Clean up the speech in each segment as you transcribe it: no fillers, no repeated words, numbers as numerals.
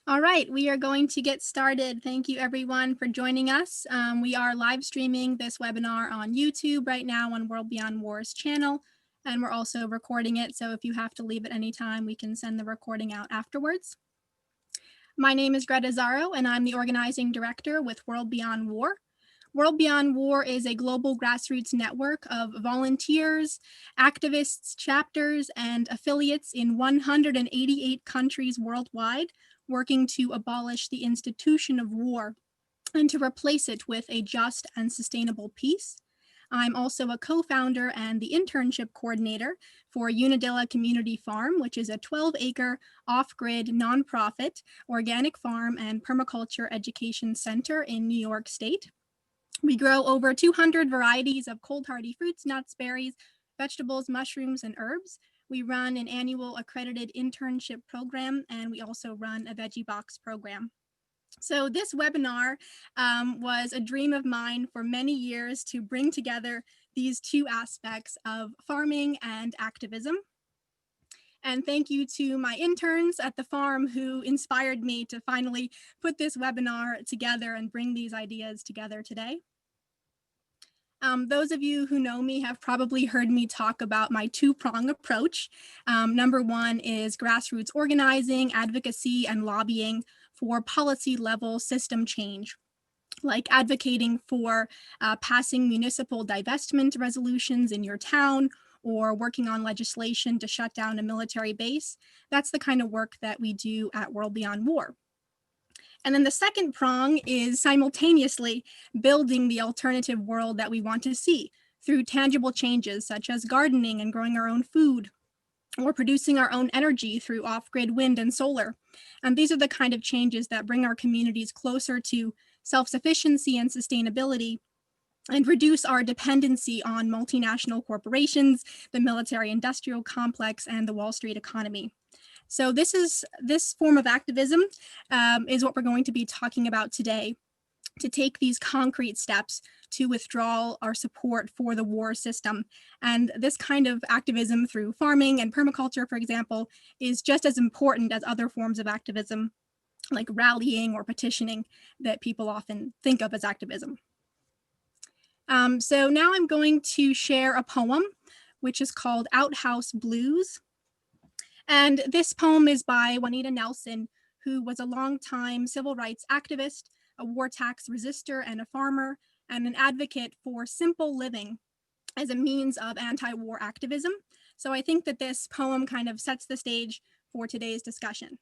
All right, we are going to get started. Thank you everyone for joining us. We are live streaming this webinar on YouTube right now on World Beyond War's channel, and we're also recording it. So if you have to leave at any time, we can send the recording out afterwards. My name is Greta Zarro, and I'm the organizing director with World Beyond War. World Beyond War is a global grassroots network of volunteers, activists, chapters, and affiliates in 188 countries worldwide, working to abolish the institution of war and to replace it with a just and sustainable peace. I'm also a co-founder and the internship coordinator for Unadilla Community Farm, which is a 12-acre off-grid nonprofit organic farm and permaculture education center in New York State. We grow over 200 varieties of cold-hardy fruits, nuts, berries, vegetables, mushrooms, and herbs. We run an annual accredited internship program, and we also run a veggie box program. So this webinar was a dream of mine for many years to bring together these two aspects of farming and activism. And thank you to my interns at the farm who inspired me to finally put this webinar together and bring these ideas together today. Those of you who know me have probably heard me talk about my two-prong approach. Number one is grassroots organizing, advocacy, and lobbying for policy-level system change, like advocating for passing municipal divestment resolutions in your town or working on legislation to shut down a military base. That's the kind of work that we do at World Beyond War. And then the second prong is simultaneously building the alternative world that we want to see through tangible changes such as gardening and growing our own food, or producing our own energy through off-grid wind and solar. And these are the kind of changes that bring our communities closer to self-sufficiency and sustainability and reduce our dependency on multinational corporations, the military-industrial complex, and the Wall Street economy. So this form of activism is what we're going to be talking about today, to take these concrete steps to withdraw our support for the war system. And this kind of activism through farming and permaculture, for example, is just as important as other forms of activism, like rallying or petitioning that people often think of as activism. So now I'm going to share a poem, which is called Outhouse Blues. And this poem is by Juanita Nelson, who was a longtime civil rights activist, a war tax resistor, and a farmer, and an advocate for simple living as a means of anti-war activism. So I think that this poem kind of sets the stage for today's discussion.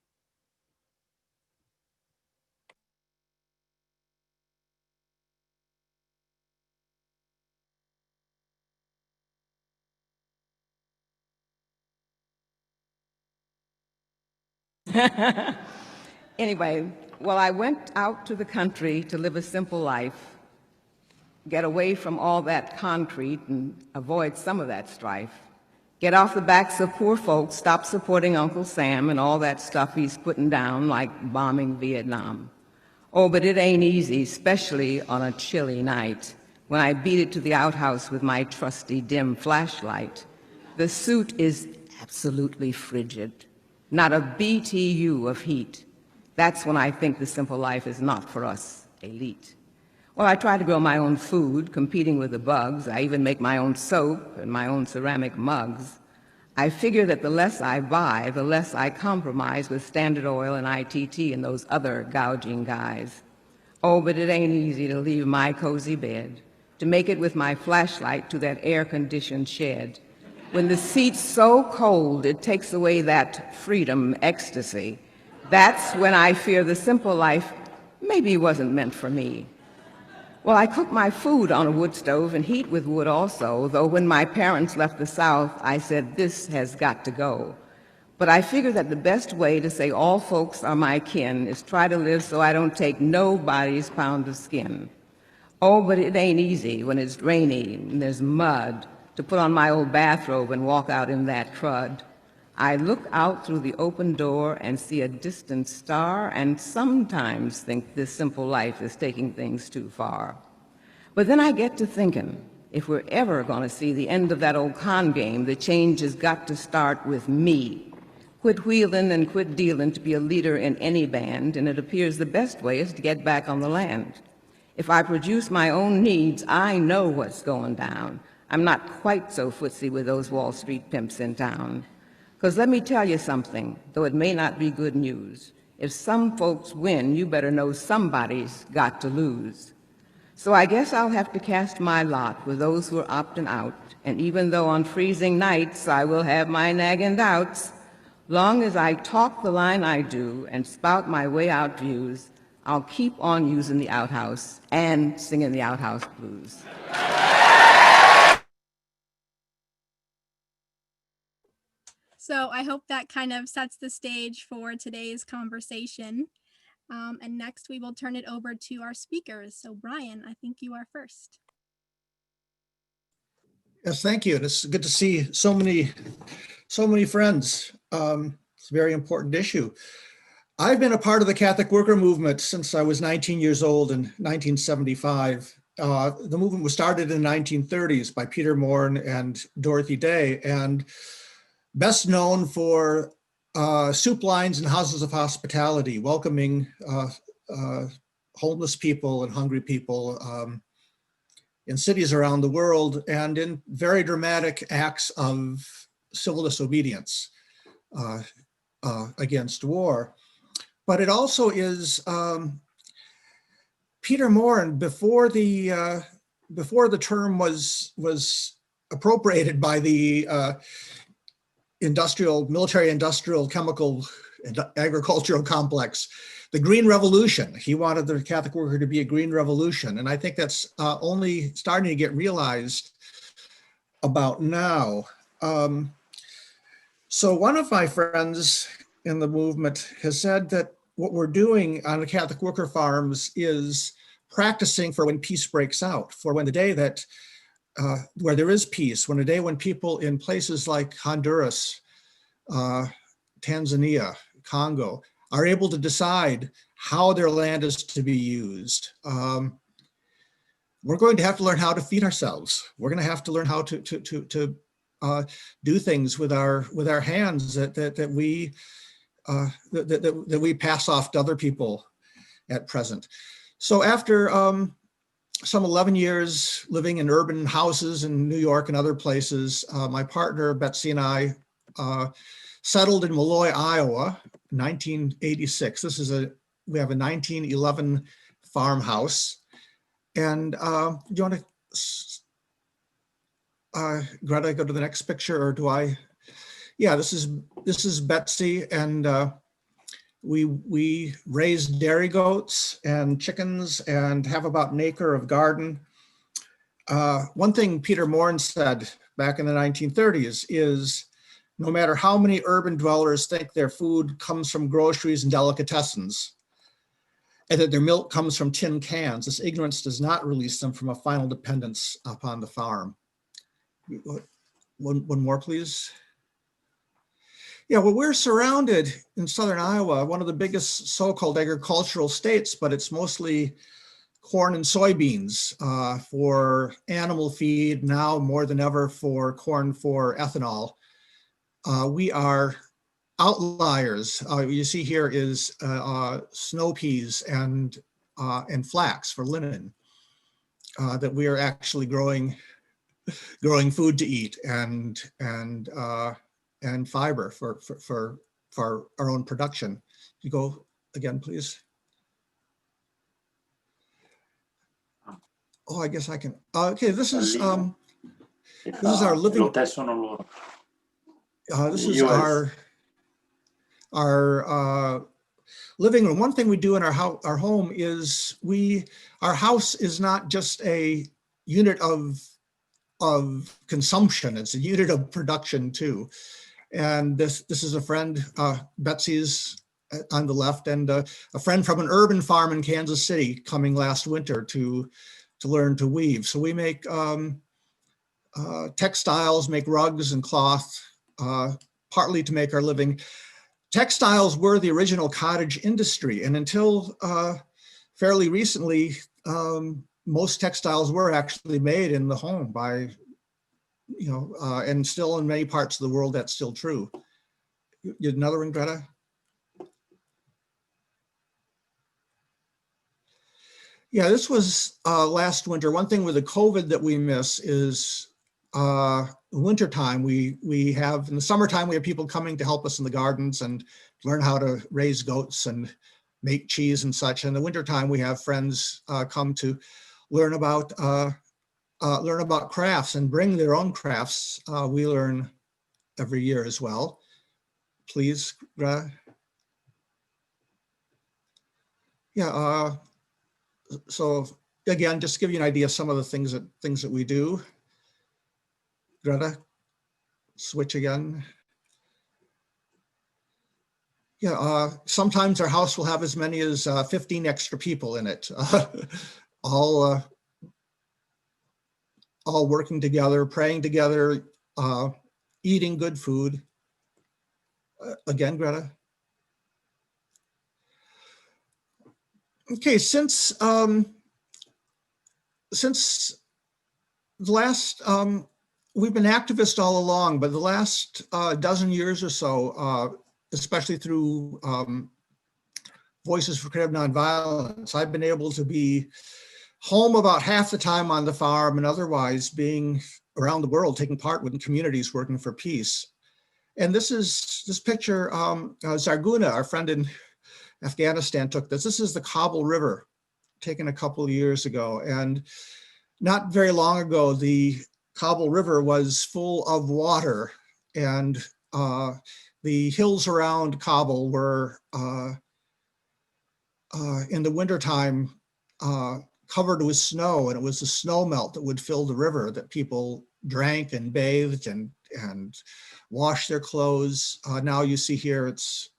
Anyway, well, I went out to the country to live a simple life, get away from all that concrete and avoid some of that strife, get off the backs of poor folks, stop supporting Uncle Sam and all that stuff he's putting down like bombing Vietnam. Oh, but it ain't easy, especially on a chilly night when I beat it to the outhouse with my trusty dim flashlight. The suit is absolutely frigid. Not a BTU of heat. That's when I think the simple life is not for us elite. Well, I try to grow my own food, competing with the bugs. I even make my own soap and my own ceramic mugs. I figure that the less I buy, the less I compromise with Standard Oil and ITT and those other gouging guys. Oh, but it ain't easy to leave my cozy bed, to make it with my flashlight to that air-conditioned shed. When the seat's so cold, it takes away that freedom ecstasy. That's when I fear the simple life maybe wasn't meant for me. Well, I cook my food on a wood stove and heat with wood also, though when my parents left the South, I said, this has got to go. But I figure that the best way to say all folks are my kin is try to live so I don't take nobody's pound of skin. Oh, but it ain't easy when it's rainy and there's mud, to put on my old bathrobe and walk out in that crud. I look out through the open door and see a distant star and sometimes think this simple life is taking things too far. But then I get to thinking, if we're ever going to see the end of that old con game, the change has got to start with me. Quit wheeling and quit dealing to be a leader in any band, and it appears the best way is to get back on the land. If I produce my own needs, I know what's going down. I'm not quite so footsie with those Wall Street pimps in town. Because let me tell you something, though it may not be good news. If some folks win, you better know somebody's got to lose. So I guess I'll have to cast my lot with those who are opting out, and even though on freezing nights I will have my nagging doubts, long as I talk the line I do and spout my way out views, I'll keep on using the outhouse and singing the outhouse blues. So I hope that kind of sets the stage for today's conversation. And next we will turn it over to our speakers. So Brian, I think you are first. Yes, thank you. It's good to see so many friends. It's a very important issue. I've been a part of the Catholic worker movement since I was 19 years old in 1975. The movement was started in the 1930s by Peter Morn and Dorothy Day, and best known for soup lines and houses of hospitality, welcoming homeless people and hungry people in cities around the world, and in very dramatic acts of civil disobedience against war. But it also is Peter Morn, before the term was appropriated by the military industrial chemical and agricultural complex, the Green Revolution. He wanted the Catholic worker to be a Green Revolution. And I think that's only starting to get realized about now. So one of my friends in the movement has said that what we're doing on the Catholic worker farms is practicing for when peace breaks out, for when the day that where there is peace, when a day when people in places like Honduras, Tanzania, Congo, are able to decide how their land is to be used. We're going to have to learn how to feed ourselves. We're going to have to learn how to do things with our hands that we pass off to other people at present. So after some 11 years living in urban houses in New York and other places, my partner Betsy and I settled in Malloy, Iowa, 1986. We have a 1911 farmhouse. And do you want to, Greta, go to the next picture, or do I? Yeah, this is Betsy, and we raise dairy goats and chickens and have about an acre of garden. One thing Peter Morn said back in the 1930s is, no matter how many urban dwellers think their food comes from groceries and delicatessens, and that their milk comes from tin cans, this ignorance does not release them from a final dependence upon the farm. One more, please. Yeah, well, we're surrounded in southern Iowa, one of the biggest so-called agricultural states, but it's mostly corn and soybeans for animal feed, now more than ever for corn for ethanol. We are outliers. You see here is snow peas and flax for linen that we are actually growing food to eat and fiber for our own production. You go again, please. Oh, I guess I can. Okay, this is our living. This is our living room. One thing we do in our home is our house is not just a unit of consumption; it's a unit of production too. And this is a friend, Betsy's on the left, and a friend from an urban farm in Kansas City coming last winter to learn to weave. So we make textiles, make rugs and cloth, partly to make our living. Textiles were the original cottage industry, and until fairly recently, most textiles were actually made in the home by, and still in many parts of the world, that's still true. Another one, Greta? Yeah, this was last winter. One thing with the COVID that we miss is wintertime. We have, in the summertime, we have people coming to help us in the gardens and learn how to raise goats and make cheese and such. In the wintertime, we have friends come to learn about crafts and bring their own crafts. We learn every year as well. Please, Greta. Yeah. So again, just to give you an idea of some of the things that we do. Greta, switch again. Yeah, sometimes our house will have as many as 15 extra people in it, all working together, praying together, eating good food. Again, Greta. Okay, since the last, we've been activists all along, but the last dozen years or so, especially through Voices for Creative Nonviolence, I've been able to be home about half the time on the farm and otherwise being around the world, taking part in communities working for peace. And this picture, Zarguna, our friend in Afghanistan, took this. This is the Kabul River, taken a couple of years ago. And not very long ago, the Kabul River was full of water, and the hills around Kabul were, in the wintertime, covered with snow, and it was the snow melt that would fill the river that people drank and bathed and washed their clothes. Now you see here, it's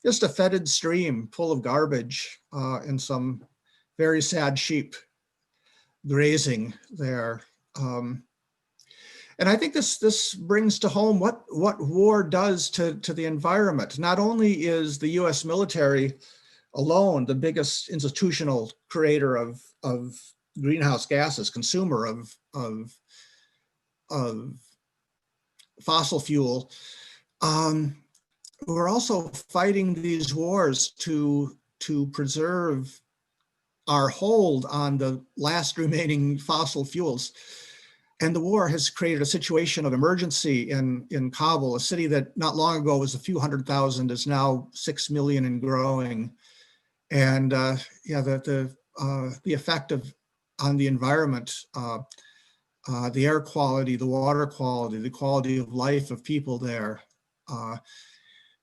just a fetid stream full of garbage and some very sad sheep grazing there. And I think this brings to home what war does to the environment. Not only is the US military alone the biggest institutional creator of greenhouse gases, consumer of fossil fuel, we're also fighting these wars to preserve our hold on the last remaining fossil fuels. And the war has created a situation of emergency in Kabul, a city that not long ago was a few 100,000, is now 6 million and growing. And yeah, the effect on the environment, the air quality, the water quality, the quality of life of people there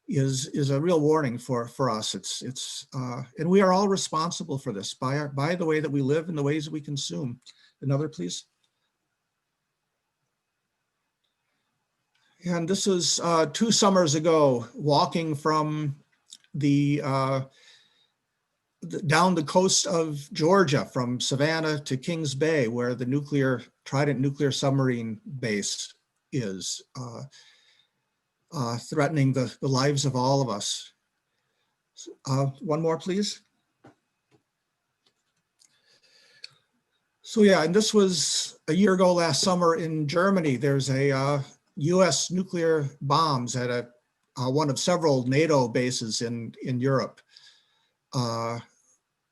is a real warning for us. And we are all responsible for this by the way that we live and the ways that we consume. Another, please. And this was 2 summers ago, walking from down the coast of Georgia, from Savannah to Kings Bay, where the Trident nuclear submarine base is, threatening the lives of all of us. One more, please. So yeah, and this was a year ago last summer in Germany. There's a US nuclear bombs at one of several NATO bases in Europe,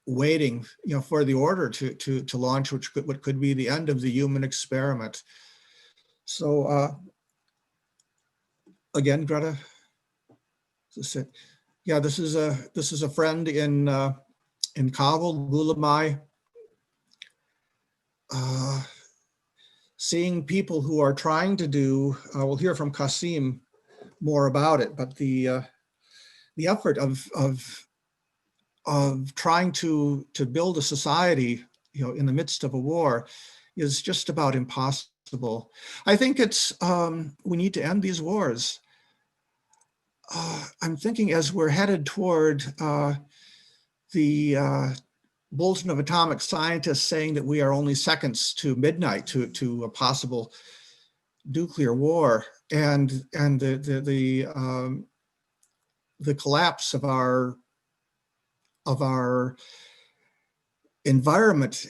waiting, for the order to launch, what could be the end of the human experiment. So again, Greta, yeah, this is a friend in Kabul, Gulamai, seeing people who are trying to do. We'll hear from Qasim more about it, but the effort of trying to build a society, in the midst of a war, is just about impossible. I think we need to end these wars. I'm thinking as we're headed toward the bulletin of atomic scientists saying that we are only seconds to midnight to a possible nuclear war, and the collapse of our environment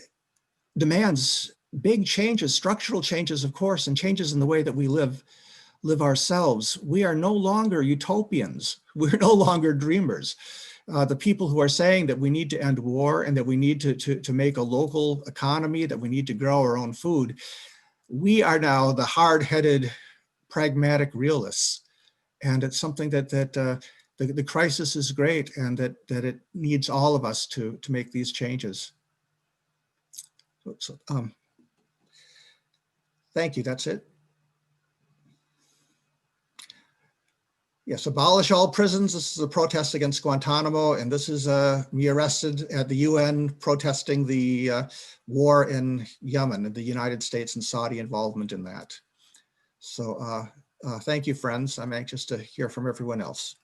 demands big changes, structural changes, of course, and changes in the way that we live live ourselves, we are no longer utopians. We're no longer dreamers. The people who are saying that we need to end war and that we need to make a local economy, that we need to grow our own food, we are now the hard-headed, pragmatic realists. And it's something that the crisis is great, and that it needs all of us to make these changes. So, thank you, that's it. Yes, abolish all prisons. This is a protest against Guantanamo, and this is me arrested at the UN protesting the war in Yemen, and the United States and Saudi involvement in that. So thank you, friends. I'm anxious to hear from everyone else.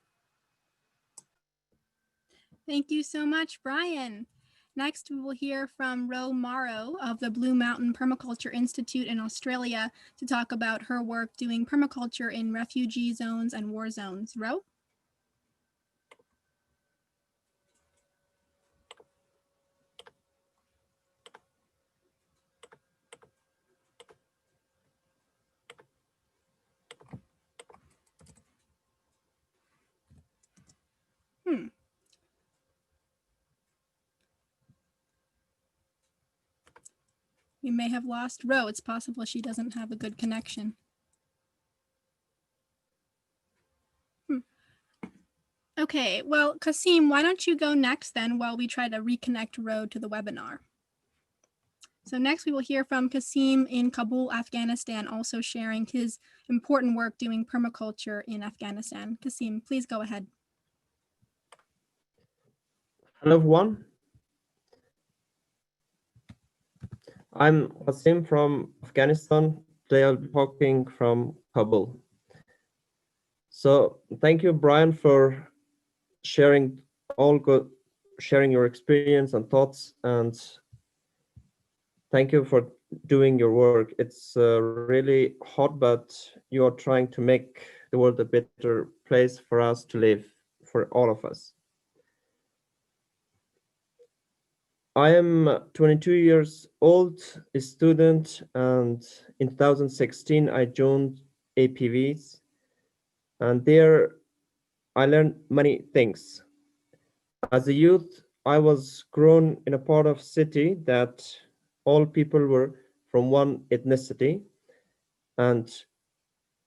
Thank you so much, Brian. Next, we will hear from Rowe Morrow of the Blue Mountain Permaculture Institute in Australia to talk about her work doing permaculture in refugee zones and war zones. Rowe? We may have lost Rowe. It's possible she doesn't have a good connection. Okay, well, Qasim, why don't you go next then while we try to reconnect Rowe to the webinar. So next we will hear from Qasim in Kabul, Afghanistan, also sharing his important work doing permaculture in Afghanistan. Qasim, please go ahead. Hello, everyone. I'm Qasim from Afghanistan. Today I'll be talking from Kabul. So thank you, Brian, for sharing your experience and thoughts, and thank you for doing your work. It's really hot, but you are trying to make the world a better place for us to live, for all of us. I am 22 years old, a student, and in 2016 I joined APVs, and there I learned many things. As a youth, I was grown in a part of city that all people were from one ethnicity, and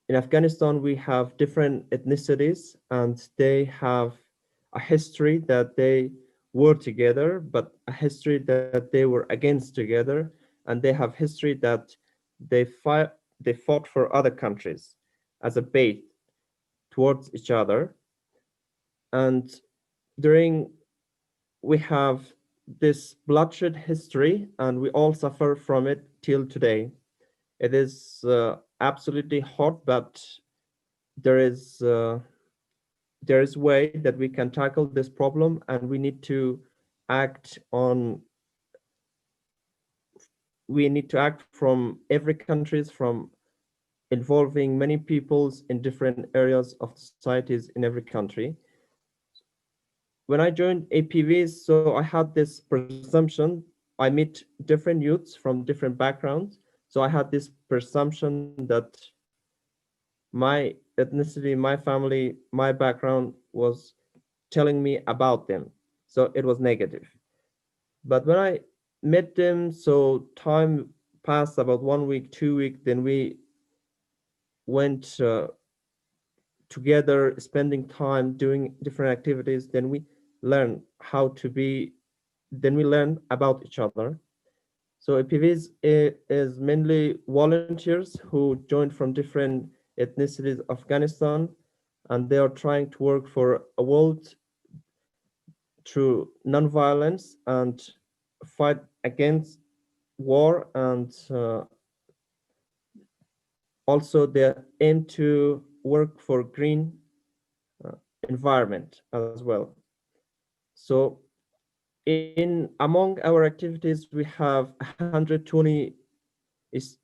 in Afghanistan we have different ethnicities, and they have a history that they were together, but a history that they were against together, and they have history that they fought for other countries as a bait towards each other. And we have this bloodshed history, and we all suffer from it till today. It is absolutely hot, but there is a way that we can tackle this problem, and we need to act from every countries, from involving many peoples in different areas of societies in every country. When I joined APVs, so I had this presumption. I meet different youths from different backgrounds. So I had this presumption that my ethnicity, my family, my background was telling me about them. So it was negative. But when I met them, so time passed about 1 week, 2 weeks, then we went together, spending time doing different activities. Then we learn then we learn about each other. So APVs is mainly volunteers who joined from different ethnicities of Afghanistan, and they are trying to work for a world through nonviolence and fight against war, and also they aim to work for green environment as well. So among our activities, we have 120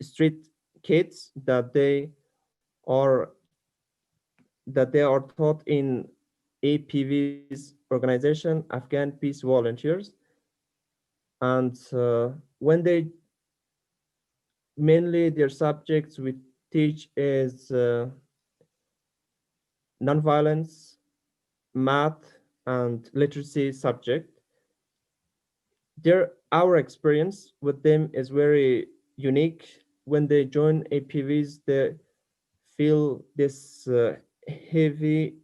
street kids that they are taught in APV's organization, Afghan Peace Volunteers, and when they mainly their subjects we teach is nonviolence, math, and literacy subject. Our experience with them is very unique. When they join APVs, they feel this heavy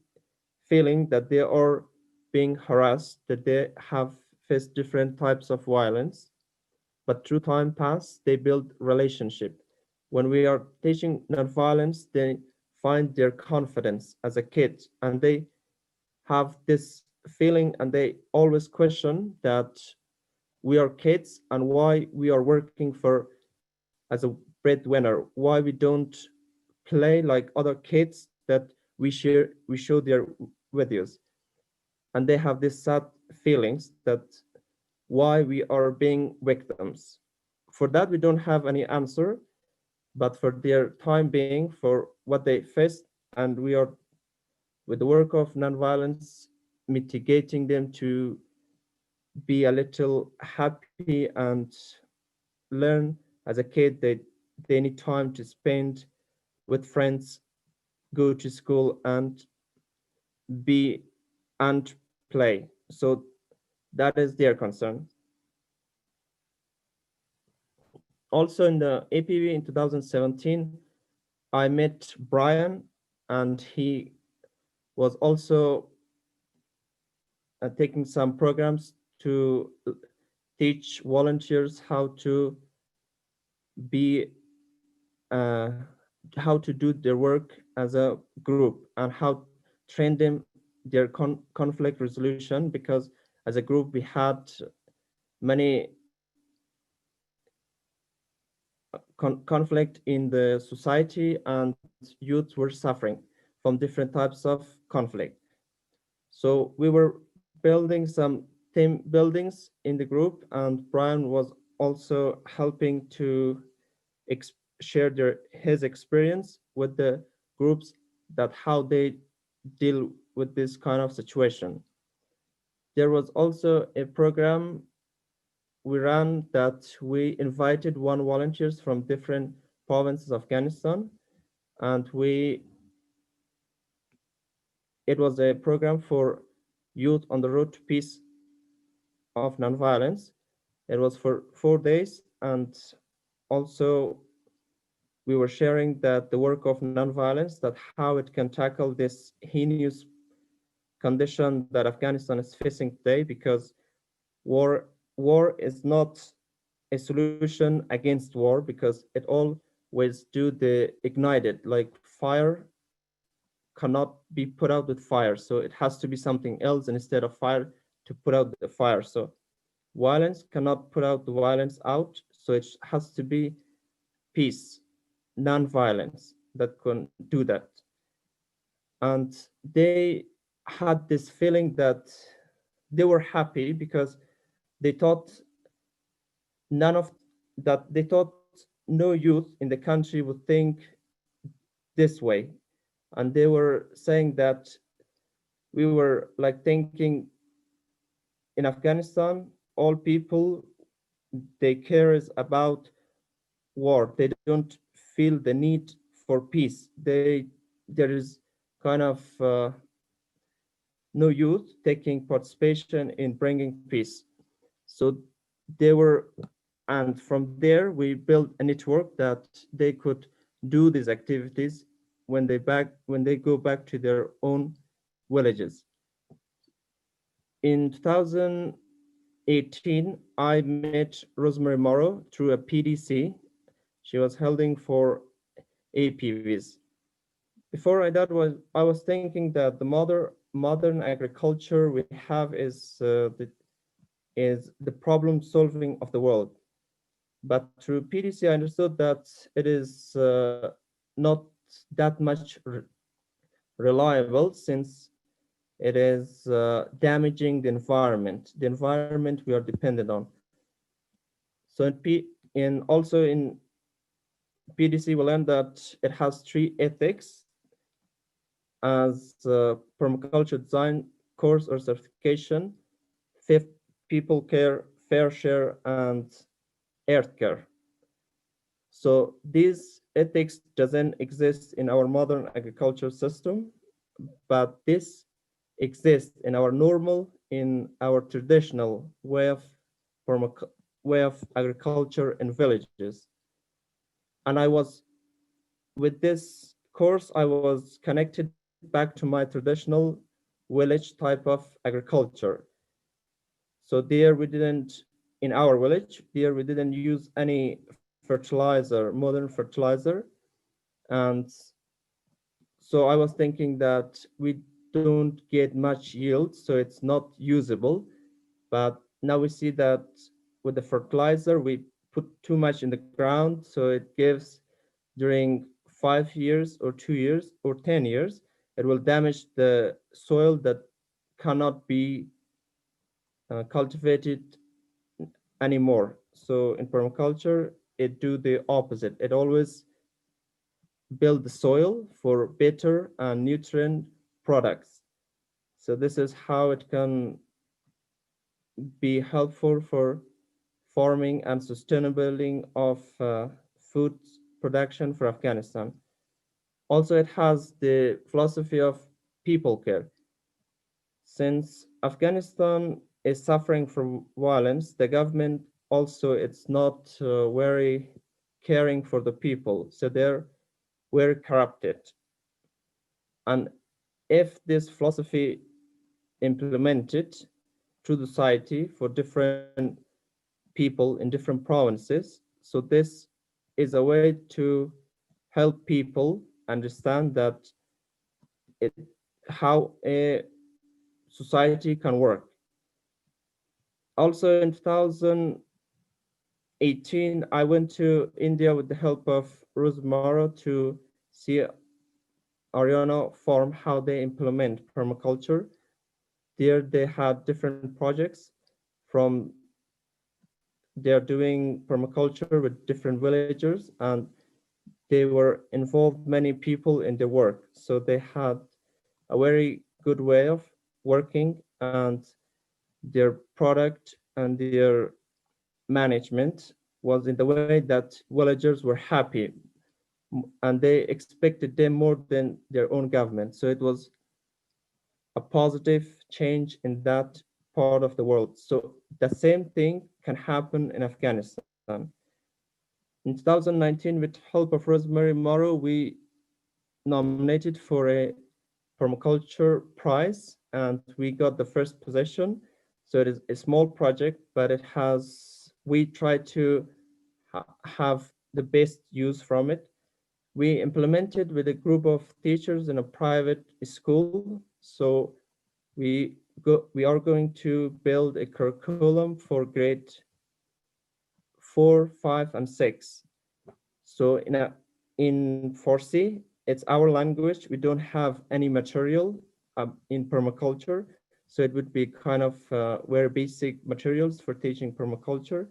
feeling that they are being harassed, that they have faced different types of violence. But through time pass, they build relationship. When we are teaching nonviolence, they find their confidence as a kid, and they have this feeling, and they always question that we are kids and why we are working for as a breadwinner, why we don't play like other kids that we show their videos. And they have this sad feelings that why we are being victims. For that, we don't have any answer, but for their time being, for what they faced, and we are with the work of nonviolence, mitigating them to be a little happy and learn as a kid that they need time to spend with friends, go to school and be and play. So that is their concern. Also in the APV in 2017, I met Brian, and he was also taking some programs to teach volunteers be uh, how to do their work as a group and how train them their conflict resolution, because as a group we had many conflict in the society, and youth were suffering from different types of conflict. So we were building some team buildings in the group, and Brian was also helping to share his experience with the groups, that how they deal with this kind of situation. There was also a program we ran that we invited one volunteers from different provinces of Afghanistan, and it was a program for youth on the road to peace of nonviolence. It was for 4 days, and also we were sharing that the work of nonviolence, that how it can tackle this heinous condition that Afghanistan is facing today, because war is not a solution against war, because it always do the ignited, like fire cannot be put out with fire, so it has to be something else instead of fire to put out the fire. So violence cannot put out the violence out, so it has to be peace, non-violence that can do that. And they had this feeling that they were happy because they thought none of they thought no youth in the country would think this way. And they were saying that we were like thinking in Afghanistan, all people, they care is about war. They don't feel the need for peace. There is kind of no youth taking participation in bringing peace. So they were, and from there we built a network that they could do these activities when they go back to their own villages. In 2018, I met Rosemary Morrow through a PDC. She was holding for APVs. Before I was thinking that the modern agriculture we have is the problem solving of the world. But through PDC, I understood that it is not that much reliable, since it is damaging the environment we are dependent on. So also in PDC, we learned that it has 3 ethics as permaculture design course or certification: fifth, people care, fair share, and earth care. So these ethics doesn't exist in our modern agriculture system. but this exists in our normal, in our traditional way of agriculture in villages. And with this course, I was connected back to my traditional village type of agriculture. So there we didn't, in our village, there we didn't use any fertilizer, modern fertilizer. And so I was thinking that we don't get much yield, so it's not usable. But now we see that with the fertilizer, we put too much in the ground, so it gives during 5 years or 2 years or 10 years, it will damage the soil that cannot be cultivated anymore. So in permaculture, it do the opposite. It always build the soil for better and nutrient products. So this is how it can be helpful for farming and sustainability of food production for Afghanistan. Also, it has the philosophy of people care. Since Afghanistan is suffering from violence, the government also it's not very caring for the people. So they're very corrupted. And if this philosophy implemented through the society for different people in different provinces, so this is a way to help people understand that it how a society can work. Also in 2018, I went to India with the help of Morrow to see Ariana farm how they implement permaculture. There they had different projects from they're doing permaculture with different villagers, and they were involved many people in the work. So they had a very good way of working, and their product and their management was in the way that villagers were happy, and they expected them more than their own government. So it was a positive change in that part of the world. So the same thing can happen in Afghanistan. In 2019, with help of Rosemary Morrow, we nominated for a permaculture prize, and we got the first position. So it is a small project, but we try to have the best use from it. We implemented with a group of teachers in a private school. So we are going to build a curriculum for grade 4, 5, and 6. So in 4C, it's our language. We don't have any material in permaculture. So it would be kind of very basic materials for teaching permaculture.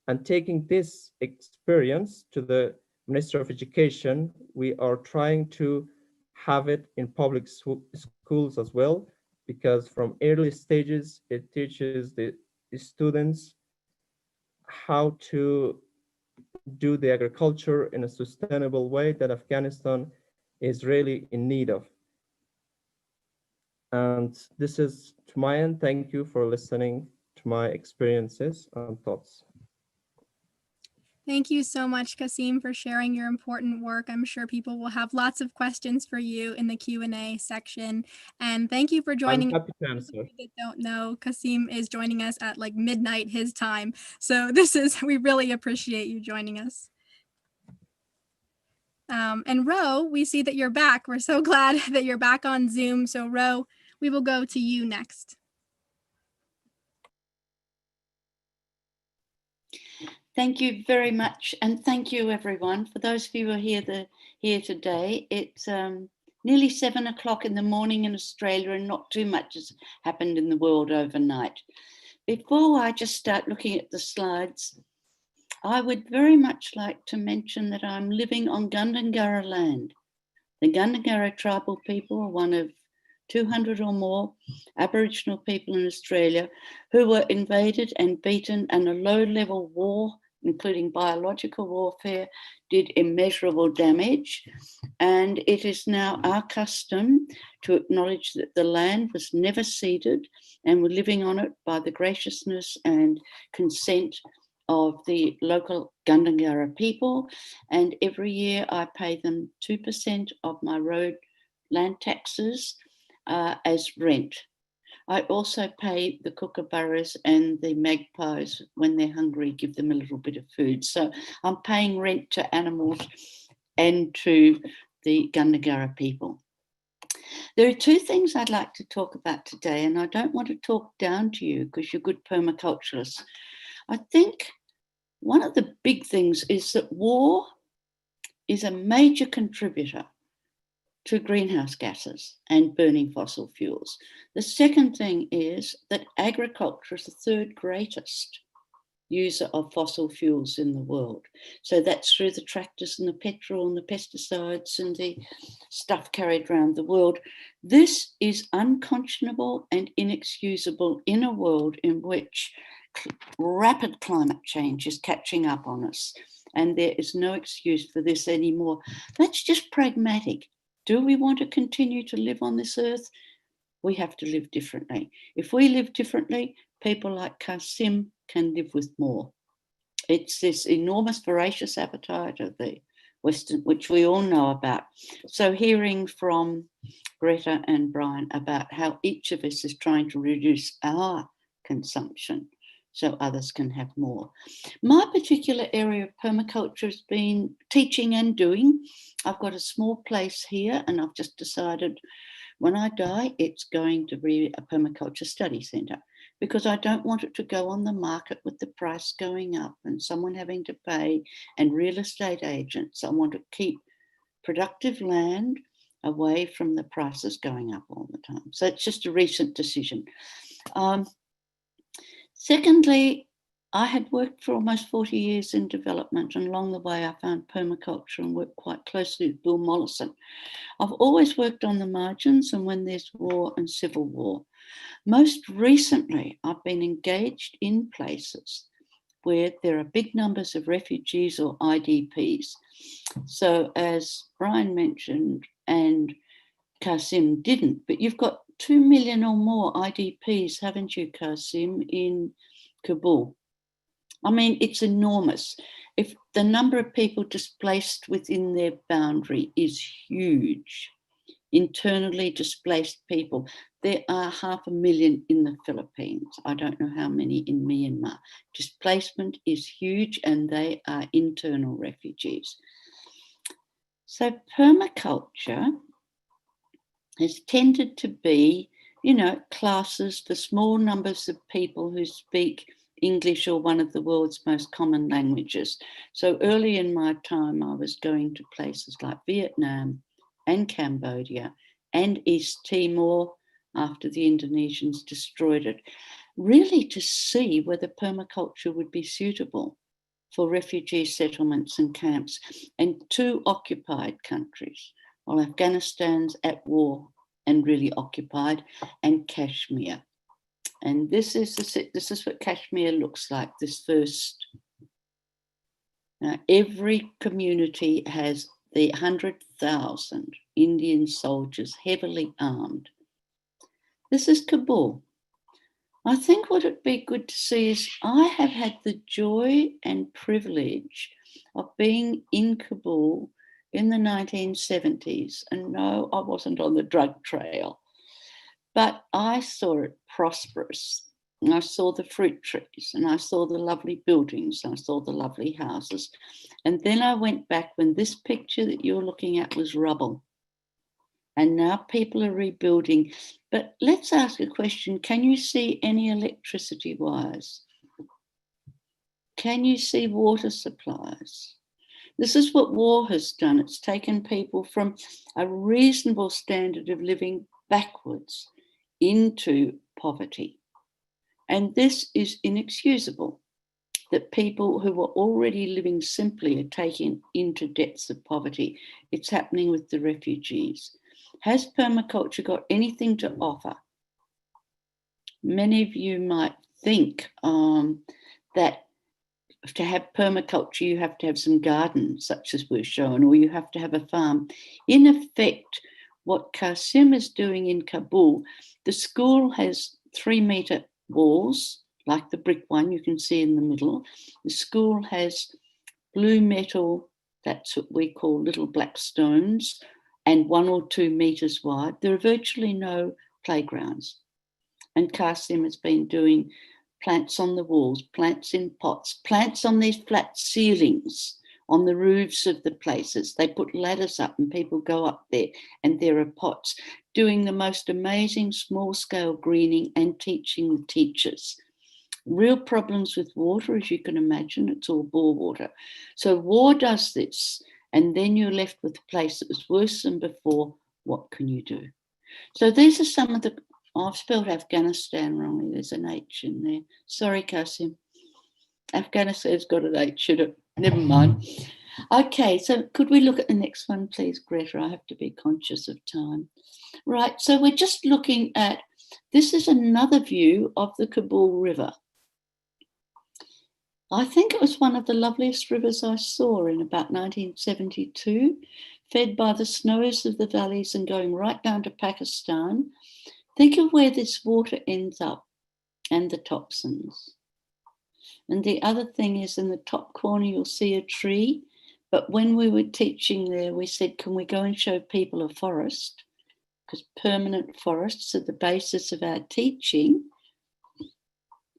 And taking this experience to the Minister of Education, we are trying to have it in public schools as well, because from early stages, it teaches the students how to do the agriculture in a sustainable way that Afghanistan is really in need of. And this is to my end. Thank you for listening to my experiences and thoughts. Thank you so much, Qasim, for sharing your important work. I'm sure people will have lots of questions for you in the Q&A section. And thank you for joining. I'm happy to answer. For those that don't know, Qasim is joining us at like midnight his time. So we really appreciate you joining us. And Rowe, we see that you're back. We're so glad that you're back on Zoom. So Rowe, we will go to you next. Thank you very much, and thank you everyone. For those of you who are here today, it's nearly 7 o'clock in the morning in Australia, and not too much has happened in the world overnight. Before I just start looking at the slides, I would very much like to mention that I'm living on Gundungurra land. The Gundungurra tribal people are one of 200 or more Aboriginal people in Australia who were invaded and beaten, and a low-level war including biological warfare, did immeasurable damage. And it is now our custom to acknowledge that the land was never ceded and we're living on it by the graciousness and consent of the local Gundungurra people. And every year I pay them 2% of my road land taxes as rent. I also pay the kookaburras and the magpies when they're hungry, give them a little bit of food. So I'm paying rent to animals and to the Gundungurra people. There are two things I'd like to talk about today, and I don't want to talk down to you because you're good permaculturists. I think one of the big things is that war is a major contributor to greenhouse gases and burning fossil fuels. The second thing is that agriculture is the third greatest user of fossil fuels in the world. So that's through the tractors and the petrol and the pesticides and the stuff carried around the world. This is unconscionable and inexcusable in a world in which rapid climate change is catching up on us, and there is no excuse for this anymore. That's just pragmatic. Do we want to continue to live on this earth? We have to live differently. If we live differently, people like Qasim can live with more. It's this enormous voracious appetite of the Western, which we all know about. So hearing from Greta and Brian about how each of us is trying to reduce our consumption so others can have more. My particular area of permaculture has been teaching and doing. I've got a small place here and I've just decided when I die, it's going to be a permaculture study centre because I don't want it to go on the market with the price going up and someone having to pay and real estate agents. I want to keep productive land away from the prices going up all the time. So it's just a recent decision. Secondly, I had worked for almost 40 years in development, and along the way I found permaculture and worked quite closely with Bill Mollison. I've always worked on the margins and when there's war and civil war. Most recently, I've been engaged in places where there are big numbers of refugees or IDPs. So as Brian mentioned, and Qasim didn't, but you've got 2 million or more IDPs, haven't you, Qasim, in Kabul? I mean, it's enormous. If the number of people displaced within their boundary is huge, internally displaced people, there are 500,000 in the Philippines. I don't know how many in Myanmar. Displacement is huge and they are internal refugees. So permaculture has tended to be, you know, classes for small numbers of people who speak English or one of the world's most common languages. So early in my time, I was going to places like Vietnam and Cambodia and East Timor after the Indonesians destroyed it, really to see whether permaculture would be suitable for refugee settlements and camps, and 2 occupied countries. Well, Afghanistan's at war and really occupied, and Kashmir. And this is what Kashmir looks like, this first. Now, every community has the 100,000 Indian soldiers heavily armed. This is Kabul. I think what it'd be good to see is I have had the joy and privilege of being in Kabul in the 1970s. And no, I wasn't on the drug trail, but I saw it prosperous. And I saw the fruit trees and I saw the lovely buildings and I saw the lovely houses. And then I went back when this picture that you're looking at was rubble. And now people are rebuilding. But let's ask a question. Can you see any electricity wires? Can you see water supplies? This is what war has done. It's taken people from a reasonable standard of living backwards into poverty. And this is inexcusable, that people who were already living simply are taken into depths of poverty. It's happening with the refugees. Has permaculture got anything to offer? Many of you might think that to have permaculture, you have to have some gardens, such as we're shown, or you have to have a farm. In effect, what Qasim is doing in Kabul, the school has 3-meter walls, like the brick one you can see in the middle. The school has blue metal, that's what we call little black stones, and 1 or 2 meters wide. There are virtually no playgrounds. And Qasim has been doing plants on the walls, plants in pots, plants on these flat ceilings, on the roofs of the places. They put ladders up and people go up there, and there are pots, doing the most amazing small-scale greening and teaching the teachers. Real problems with water, as you can imagine, it's all bore water. So war does this, and then you're left with a place that was worse than before. What can you do? So these are some of the, I've spelled Afghanistan wrongly, there's an H in there. Sorry, Qasim. Afghanistan's got an H in it, never mind. Okay, so could we look at the next one, please, Greta? I have to be conscious of time. Right, so we're just looking at, this is another view of the Kabul River. I think it was one of the loveliest rivers I saw in about 1972, fed by the snows of the valleys and going right down to Pakistan. Think of where this water ends up and the toxins. And the other thing is, in the top corner, you'll see a tree. But when we were teaching there, we said, can we go and show people a forest? Because permanent forests are the basis of our teaching.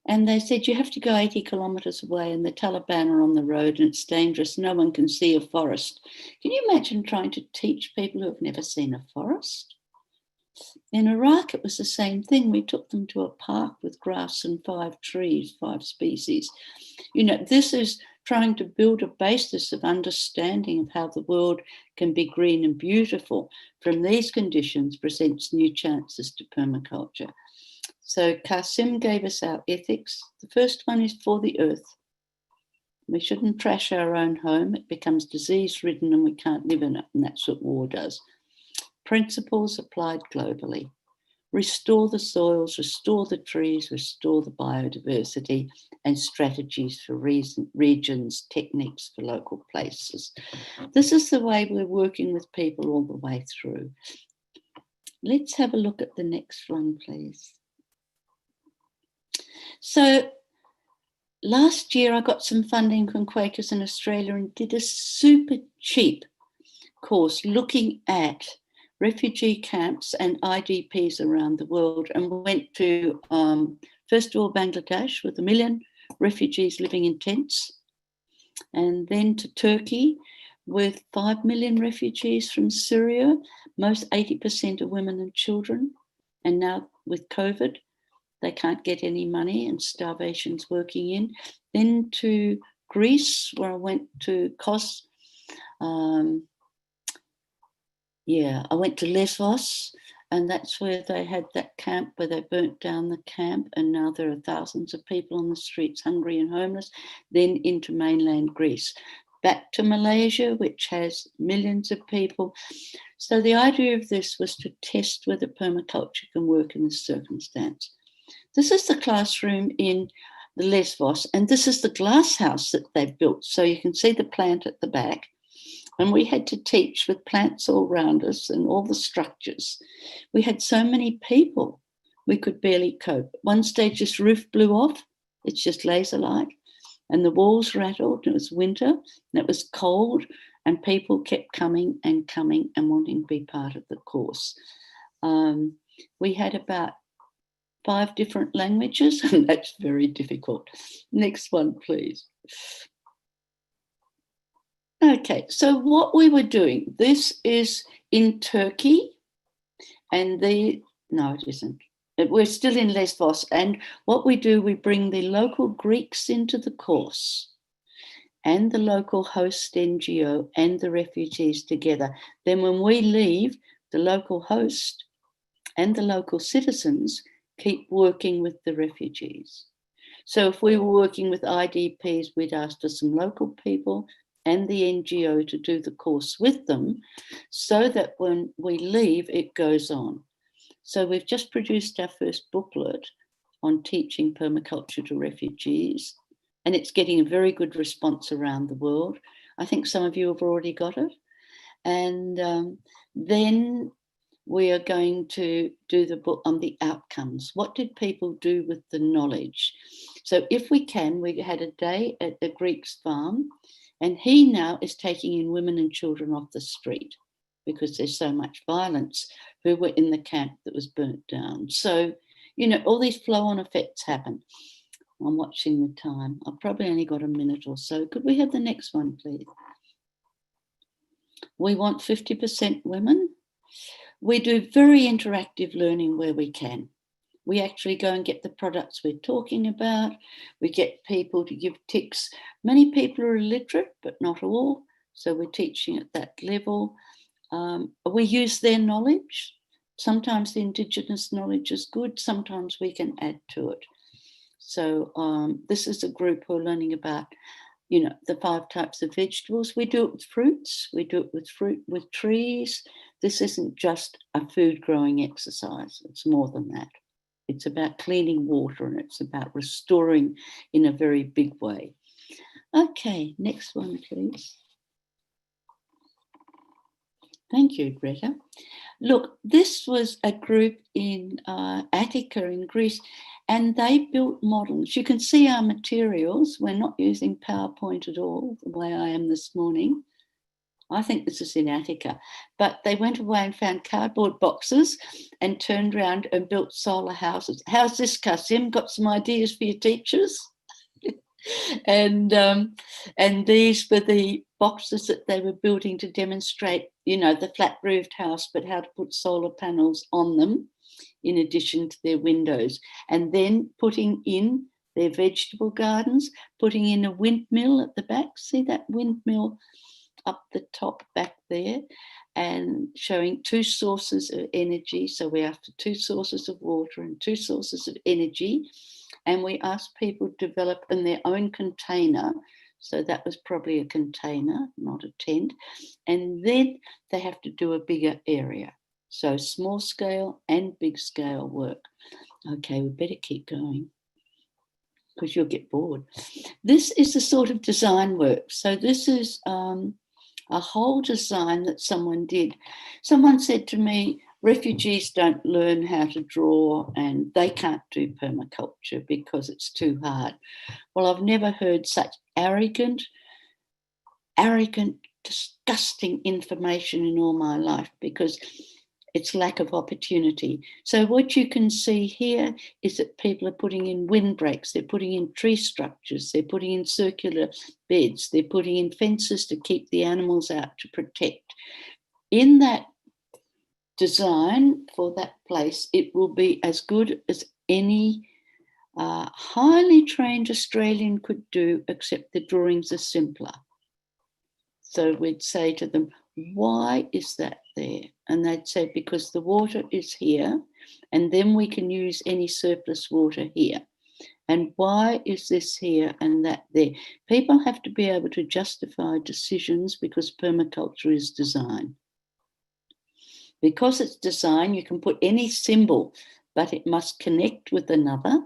And they said, you have to go 80 kilometres away and the Taliban are on the road and it's dangerous. No one can see a forest. Can you imagine trying to teach people who have never seen a forest? In Iraq, it was the same thing. We took them to a park with grass and 5 trees, 5 species. You know, this is trying to build a basis of understanding of how the world can be green and beautiful. From these conditions presents new chances to permaculture. So Qasim gave us our ethics. The first one is for the earth. We shouldn't trash our own home. It becomes disease-ridden and we can't live in it, and that's what war does. Principles applied globally. Restore the soils, restore the trees, restore the biodiversity, and strategies for regions, techniques for local places. This is the way we're working with people all the way through. Let's have a look at the next one, please. So last year I got some funding from Quakers in Australia and did a super cheap course looking at refugee camps and IDPs around the world, and went to, first of all, Bangladesh with 1 million refugees living in tents, and then to Turkey with 5 million refugees from Syria, most 80% of women and children, and now with COVID, they can't get any money and starvation's working in. Then to Greece, where I went to Kos. I went to Lesvos, and that's where they had that camp where they burnt down the camp, and now there are thousands of people on the streets, hungry and homeless. Then into mainland Greece. Back to Malaysia, which has millions of people. So the idea of this was to test whether permaculture can work in this circumstance. This is the classroom in the Lesvos, and this is the glass house that they've built. So you can see the plant at the back. And we had to teach with plants all around us and all the structures. We had so many people, we could barely cope. At one stage, this roof blew off. It's just laser light. And the walls rattled. It was winter and it was cold. And people kept coming and wanting to be part of the course. We had about 5 different languages, and that's very difficult. Next one, please. Okay, so what we were doing, this is in Turkey, and no, it isn't. We're still in Lesvos, and what we do, we bring the local Greeks into the course and the local host NGO and the refugees together. Then when we leave, the local host and the local citizens keep working with the refugees. So if we were working with IDPs, we'd ask for some local people and the NGO to do the course with them, so that when we leave, it goes on. So we've just produced our first booklet on teaching permaculture to refugees. and it's getting a very good response around the world. I think some of you have already got it. And then we are going to do the book on the outcomes. What did people do with the knowledge? So if we can, we had a day at the Greek's farm, and he now is taking in women and children off the street because there's so much violence, who were in the camp that was burnt down. So, you know, all these flow-on effects happen. I'm watching the time. I've probably only got a minute or so. Could we have the next one, please? We want 50% women. We do very interactive learning where we can. We actually go and get the products we're talking about. We get people to give ticks. Many people are illiterate, but not all. So we're teaching at that level. We use their knowledge. Sometimes the Indigenous knowledge is good. Sometimes we can add to it. So this is a group who are learning about, you know, the 5 types of vegetables. We do it with fruits. We do it with fruit, with trees. This isn't just a food growing exercise. It's more than that. It's about cleaning water, and it's about restoring in a very big way. Okay, next one, please. Thank you, Greta. Look, this was a group in Attica in Greece, and they built models. You can see our materials. We're not using PowerPoint at all, the way I am this morning. I think this is in Attica, but they went away and found cardboard boxes and turned around and built solar houses. How's this, Qasim? Got some ideas for your teachers? And these were the boxes that they were building to demonstrate, you know, the flat roofed house, but how to put solar panels on them in addition to their windows, and then putting in their vegetable gardens, putting in a windmill at the back. See that windmill up the top back there, and showing 2 sources of energy. So we're after 2 sources of water and 2 sources of energy. And we asked people to develop in their own container. So that was probably a container, not a tent. And then they have to do a bigger area. So small scale and big scale work. Okay, we better keep going because you'll get bored. This is the sort of design work. So this is a whole design that someone did. Someone said to me, refugees don't learn how to draw and they can't do permaculture because it's too hard. Well, I've never heard such arrogant, disgusting information in all my life, because it's lack of opportunity. So what you can see here is that people are putting in windbreaks, they're putting in tree structures, they're putting in circular beds, they're putting in fences to keep the animals out, to protect. In that design for that place, it will be as good as any highly trained Australian could do, except the drawings are simpler. So we'd say to them, why is that there? And they'd say, because the water is here, and then we can use any surplus water here. And why is this here and that there? People have to be able to justify decisions because permaculture is design. Because it's design, you can put any symbol, but it must connect with another,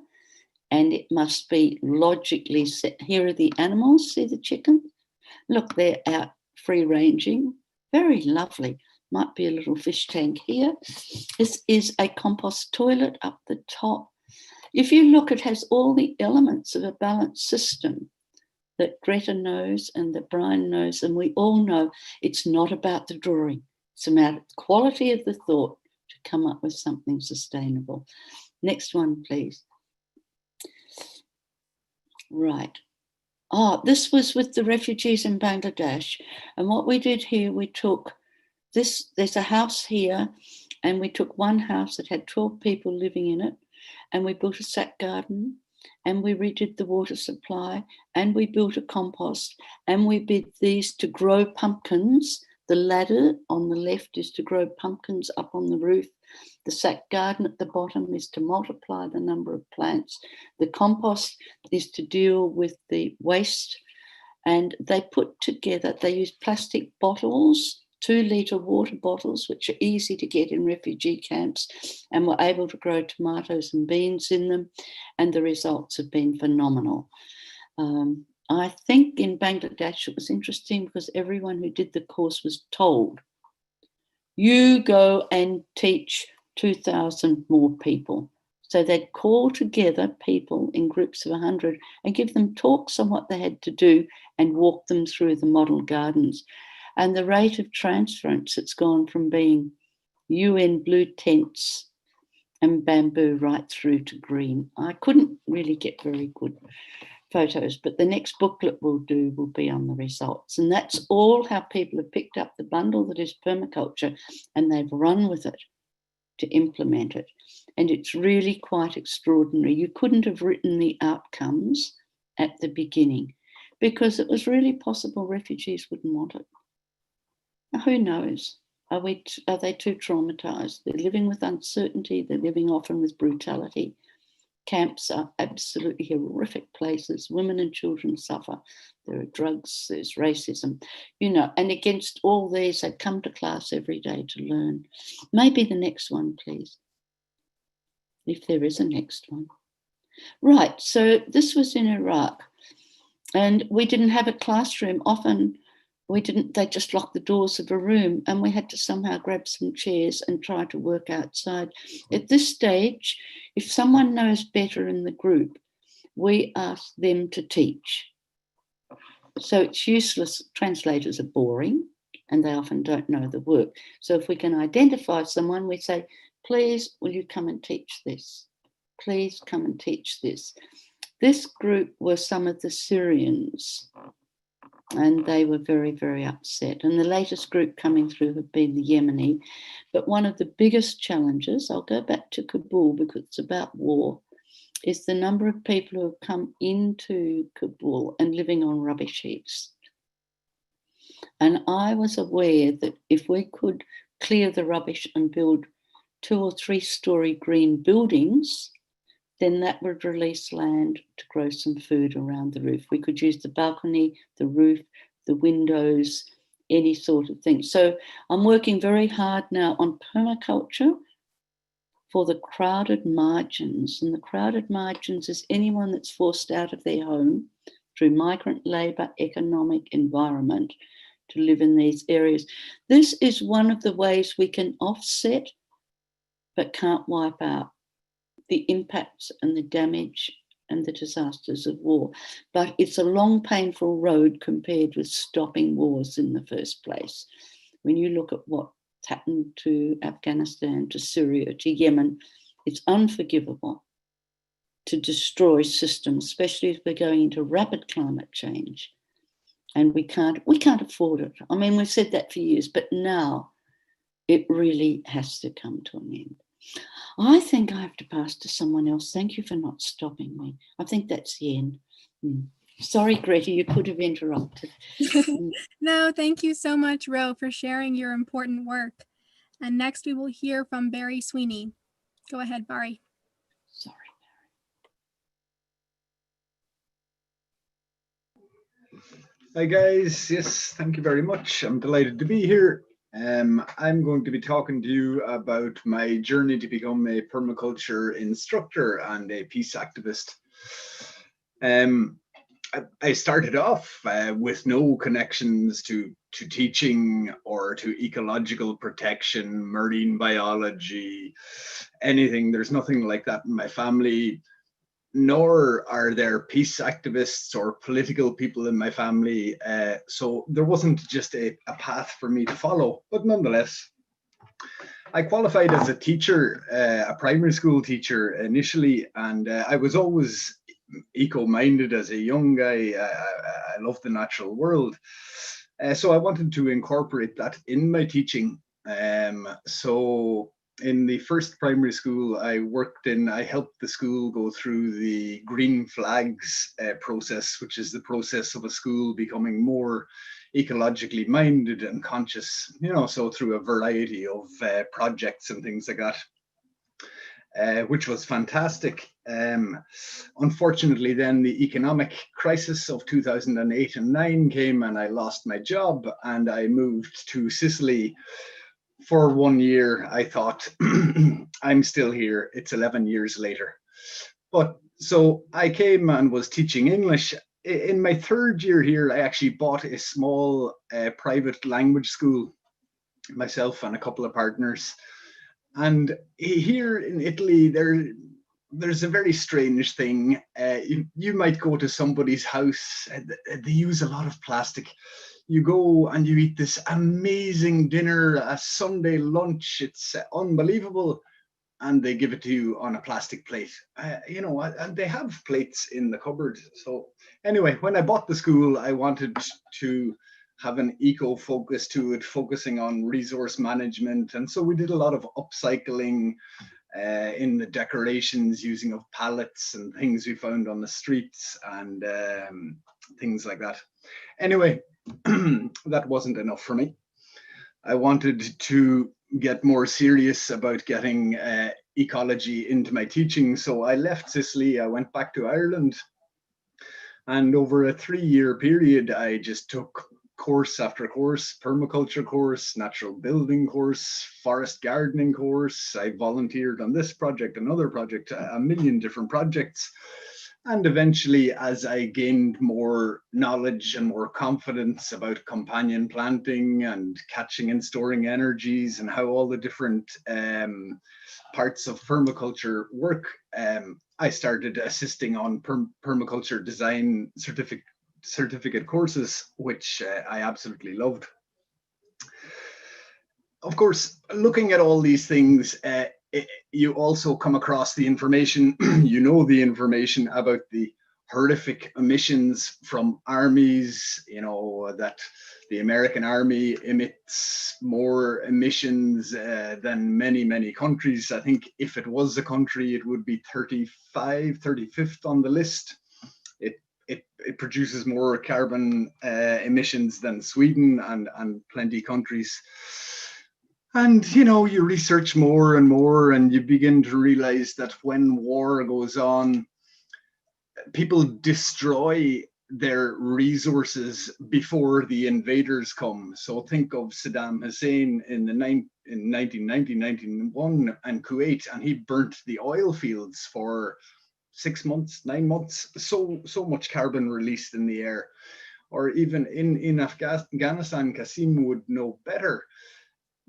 and it must be logically set. Here are the animals. See the chickens? Look, they're out free ranging. Very lovely. Might be a little fish tank here. This is a compost toilet up the top. If you look, it has all the elements of a balanced system that Greta knows and that Brian knows, and we all know it's not about the drawing. It's about the quality of the thought to come up with something sustainable. Next one, please. Right. Oh, this was with the refugees in Bangladesh. And what we did here, we took this, there's a house here, and we took one house that had 12 people living in it, and we built a sack garden, and we redid the water supply, and we built a compost, and we built these to grow pumpkins. The ladder on the left is to grow pumpkins up on the roof. The sack garden at the bottom is to multiply the number of plants. The compost is to deal with the waste. And they put together, they use plastic bottles, 2-litre water bottles, which are easy to get in refugee camps, and were able to grow tomatoes and beans in them. And the results have been phenomenal. I think in Bangladesh it was interesting because everyone who did the course was told, you go and teach 2,000 more people. So they'd call together people in groups of 100 and give them talks on what they had to do and walk them through the model gardens. And the rate of transference, it's gone from being UN blue tents and bamboo right through to green. I couldn't really get very good photos, but the next booklet we'll do will be on the results. And that's all how people have picked up the bundle that is permaculture and they've run with it to implement it. And it's really quite extraordinary. You couldn't have written the outcomes at the beginning because it was really possible refugees wouldn't want it. Now, who knows? Are they too traumatized? They're living with uncertainty. They're living often with brutality. Camps are absolutely horrific places. Women and children suffer. There are drugs, there's racism, and against all these, they come to class every day to learn. Maybe the next one, please. If there is a next one. Right, so this was in Iraq and we didn't have a classroom. Often they just locked the doors of a room and we had to somehow grab some chairs and try to work outside. At this stage, if someone knows better in the group, we ask them to teach. So it's useless. Translators are boring and they often don't know the work. So if we can identify someone, we say, please, will you come and teach this? Please come and teach this. This group were some of the Syrians and they were very, very upset. And the latest group coming through have been the Yemeni. But one of the biggest challenges, I'll go back to Kabul because it's about war, is the number of people who have come into Kabul and living on rubbish heaps. And I was aware that if we could clear the rubbish and build 2 or 3 story green buildings, then that would release land to grow some food around the roof. We could use the balcony, the roof, the windows, any sort of thing. So I'm working very hard now on permaculture for the crowded margins. And the crowded margins is anyone that's forced out of their home through migrant labour, economic environment to live in these areas. This is one of the ways we can offset but can't wipe out the impacts and the damage and the disasters of war. But it's a long, painful road compared with stopping wars in the first place. When you look at what's happened to Afghanistan, to Syria, to Yemen, it's unforgivable to destroy systems, especially if we're going into rapid climate change. And we can't afford it. I mean, we've said that for years, but now it really has to come to an end. I think I have to pass to someone else. Thank you for not stopping me. I think that's the end. Sorry, Greta, you could have interrupted. No, thank you so much, Rowe, for sharing your important work. And next we will hear from Barry Sweeney. Go ahead, Barry. Sorry. Hi guys, yes, thank you very much. I'm delighted to be here. I'm going to be talking to you about my journey to become a permaculture instructor and a peace activist. I started off with no connections to teaching or to ecological protection, marine biology, anything. There's nothing like that in my family. Nor are there peace activists or political people in my family. So there wasn't just a path for me to follow, but nonetheless, I qualified as a teacher, a primary school teacher initially, and I was always eco-minded as a young guy. I loved the natural world. So I wanted to incorporate that in my teaching. So in the first primary school I helped the school go through the green flags process, which is the process of a school becoming more ecologically minded and conscious, so through a variety of projects and things like that, which was fantastic. Unfortunately, then the economic crisis of 2008 and 9 came and I lost my job and I moved to Sicily. For 1 year, I thought, I'm still here. It's 11 years later. But so I came and was teaching English in my third year here, I actually bought a small private language school, myself and a couple of partners. And here in Italy, there's a very strange thing. You might go to somebody's house, they use a lot of plastic. You go and you eat this amazing dinner, a Sunday lunch, it's unbelievable, and they give it to you on a plastic plate. You know, and they have plates in the cupboard. So anyway, when I bought the school, I wanted to have an eco focus to it, focusing on resource management. And so we did a lot of upcycling in the decorations, using of pallets and things we found on the streets and things like that. Anyway, that wasn't enough for me. I wanted to get more serious about getting ecology into my teaching. So I left Sicily, I went back to Ireland, and over a 3-year period, I just took course after course, permaculture course, natural building course, forest gardening course. I volunteered on this project, another project, a million different projects. And eventually, as I gained more knowledge and more confidence about companion planting and catching and storing energies and how all the different parts of permaculture work, I started assisting on permaculture design certificate courses, which I absolutely loved. Of course, looking at all these things, you also come across the information, you know, the information about the horrific emissions from armies, you know, that the American army emits more emissions than many, many countries. I think if it was a country, it would be 35th on the list. It produces more carbon emissions than Sweden and plenty countries. And, you know, you research more and more, and you begin to realize that when war goes on, people destroy their resources before the invaders come. So think of Saddam Hussein in 1990, 1991 and Kuwait, and he burnt the oil fields for 6 months, 9 months, so much carbon released in the air. Or even in Afghanistan, Qasim would know better.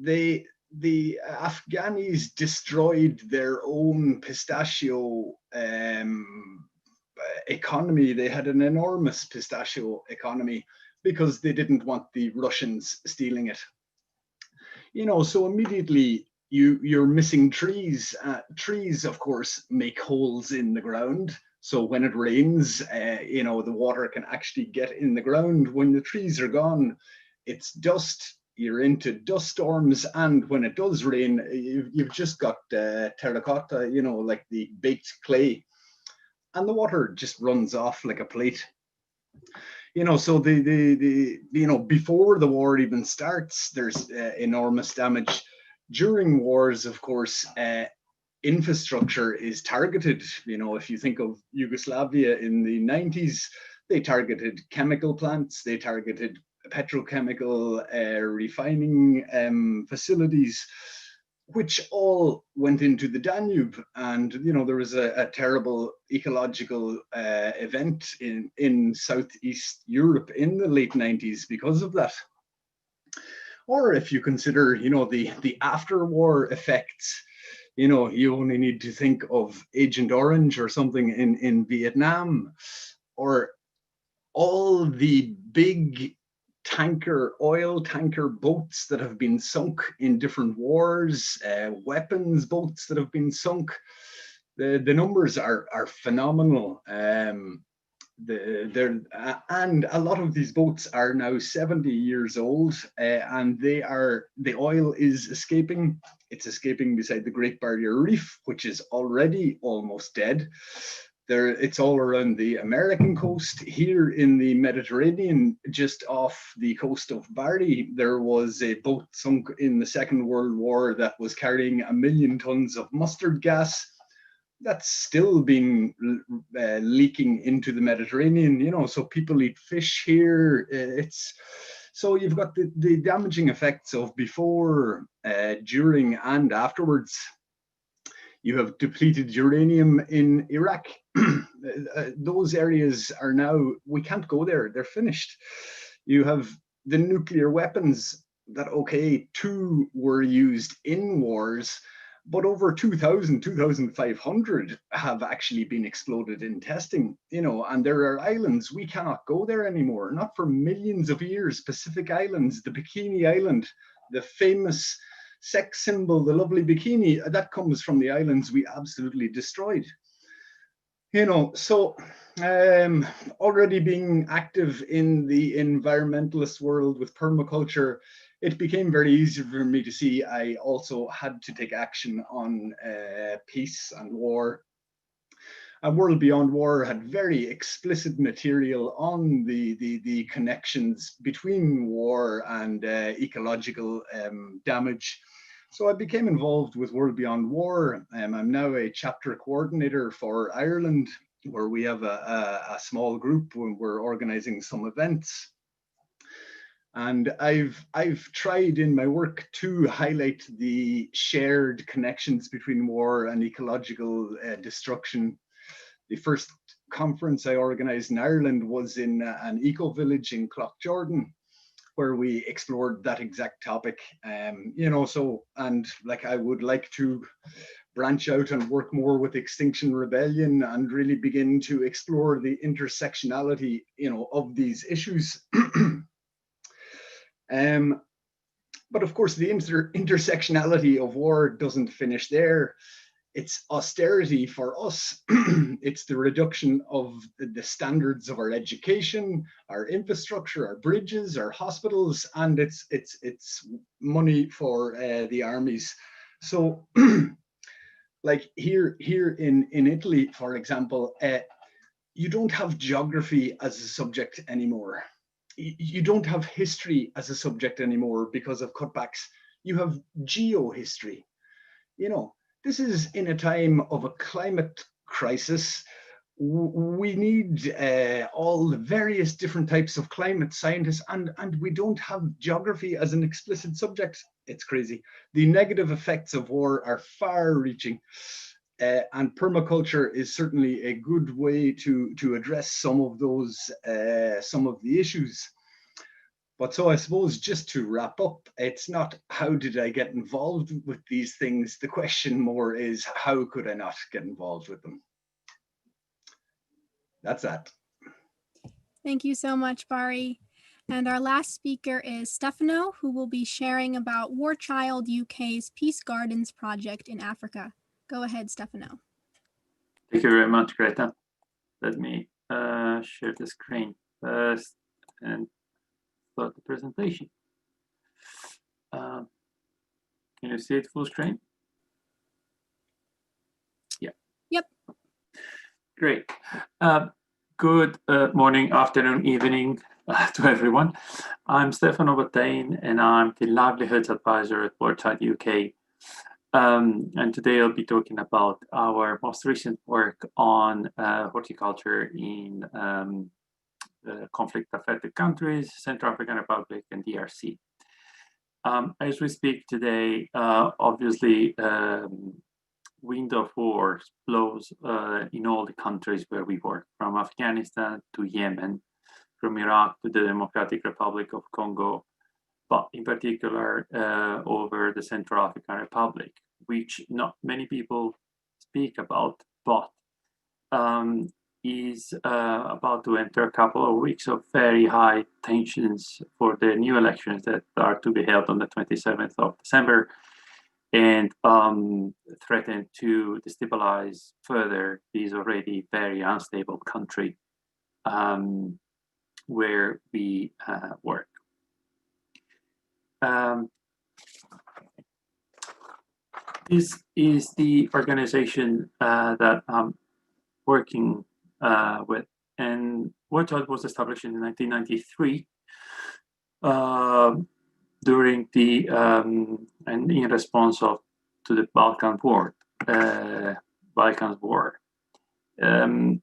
The Afghanis destroyed their own pistachio economy. They had an enormous pistachio economy because they didn't want the Russians stealing it. You know, so immediately you're missing trees. Trees, of course, make holes in the ground. So when it rains, you know, the water can actually get in the ground. When the trees are gone, it's dust. You're into dust storms. And when it does rain, you've just got terracotta, you know, like the baked clay. And the water just runs off like a plate. You know, so you know, before the war even starts, there's enormous damage. During wars, of course, infrastructure is targeted. You know, if you think of Yugoslavia in the 90s, they targeted chemical plants, they targeted petrochemical refining facilities, which all went into the Danube. And, you know, there was a terrible ecological event in Southeast Europe in the late 90s because of that. Or if you consider, you know, the after-war effects, you know, you only need to think of Agent Orange or something in Vietnam, or all the big oil tanker boats that have been sunk in different wars, weapons boats that have been sunk. The numbers are phenomenal. And a lot of these boats are now 70 years old, and the oil is escaping. It's escaping beside the Great Barrier Reef, which is already almost dead. It's all around the American coast. Here in the Mediterranean, just off the coast of Bari, there was a boat sunk in the Second World War that was carrying 1 million tons of mustard gas. That's still been leaking into the Mediterranean, you know, so people eat fish here. So you've got the damaging effects of before, during, and afterwards. You have depleted uranium in Iraq. Those areas are now, we can't go there, they're finished. You have the nuclear weapons that, okay, 2 were used in wars, but over 2,000, 2,500 have actually been exploded in testing, you know, and there are islands, we cannot go there anymore, not for millions of years. Pacific Islands, the Bikini Island, the famous sex symbol, the lovely bikini, that comes from the islands we absolutely destroyed. You know, so already being active in the environmentalist world with permaculture, it became very easy for me to see I also had to take action on peace and war. And World Beyond War had very explicit material on the connections between war and ecological damage. So I became involved with World Beyond War. I'm now a chapter coordinator for Ireland, where we have a small group when we're organizing some events. And I've tried in my work to highlight the shared connections between war and ecological destruction. The first conference I organized in Ireland was in an eco-village in Cloughjordan, where we explored that exact topic. You know, so, and like I would like to branch out and work more with Extinction Rebellion and really begin to explore the intersectionality, you know, of these issues. But of course, the intersectionality of war doesn't finish there. It's austerity for us. It's the reduction of the standards of our education, our infrastructure, our bridges, our hospitals, and it's money for the armies. So, like here in Italy, for example, you don't have geography as a subject anymore. You don't have history as a subject anymore because of cutbacks. You have geohistory. You know, this is in a time of a climate crisis. We need all the various different types of climate scientists, and we don't have geography as an explicit subject. It's crazy. The negative effects of war are far-reaching, and permaculture is certainly a good way to address some of those, some of the issues. But so I suppose just to wrap up, it's not how did I get involved with these things? The question more is how could I not get involved with them? That's that. Thank you so much, Bari. And our last speaker is Stefano, who will be sharing about War Child UK's Peace Gardens project in Africa. Go ahead, Stefano. Thank you very much, Greta. Let me share the screen first and start the presentation. Can you see it full screen? Yeah. Yep. Great. Good morning, afternoon, evening to everyone. I'm Stefano Bottain, and I'm the Livelihoods Advisor at War Child UK. And today I'll be talking about our most recent work on horticulture in conflict-affected countries, Central African Republic and DRC. As we speak today, obviously, wind of war blows in all the countries where we work, from Afghanistan to Yemen, from Iraq to the Democratic Republic of Congo, but in particular over the Central African Republic, which not many people speak about, but is about to enter a couple of weeks of very high tensions for the new elections that are to be held on the 27th of December, and threaten to destabilize further this already very unstable country where we work. This is the organization that I'm working with, and War Child was established in 1993 during the and in response to the Balkan War.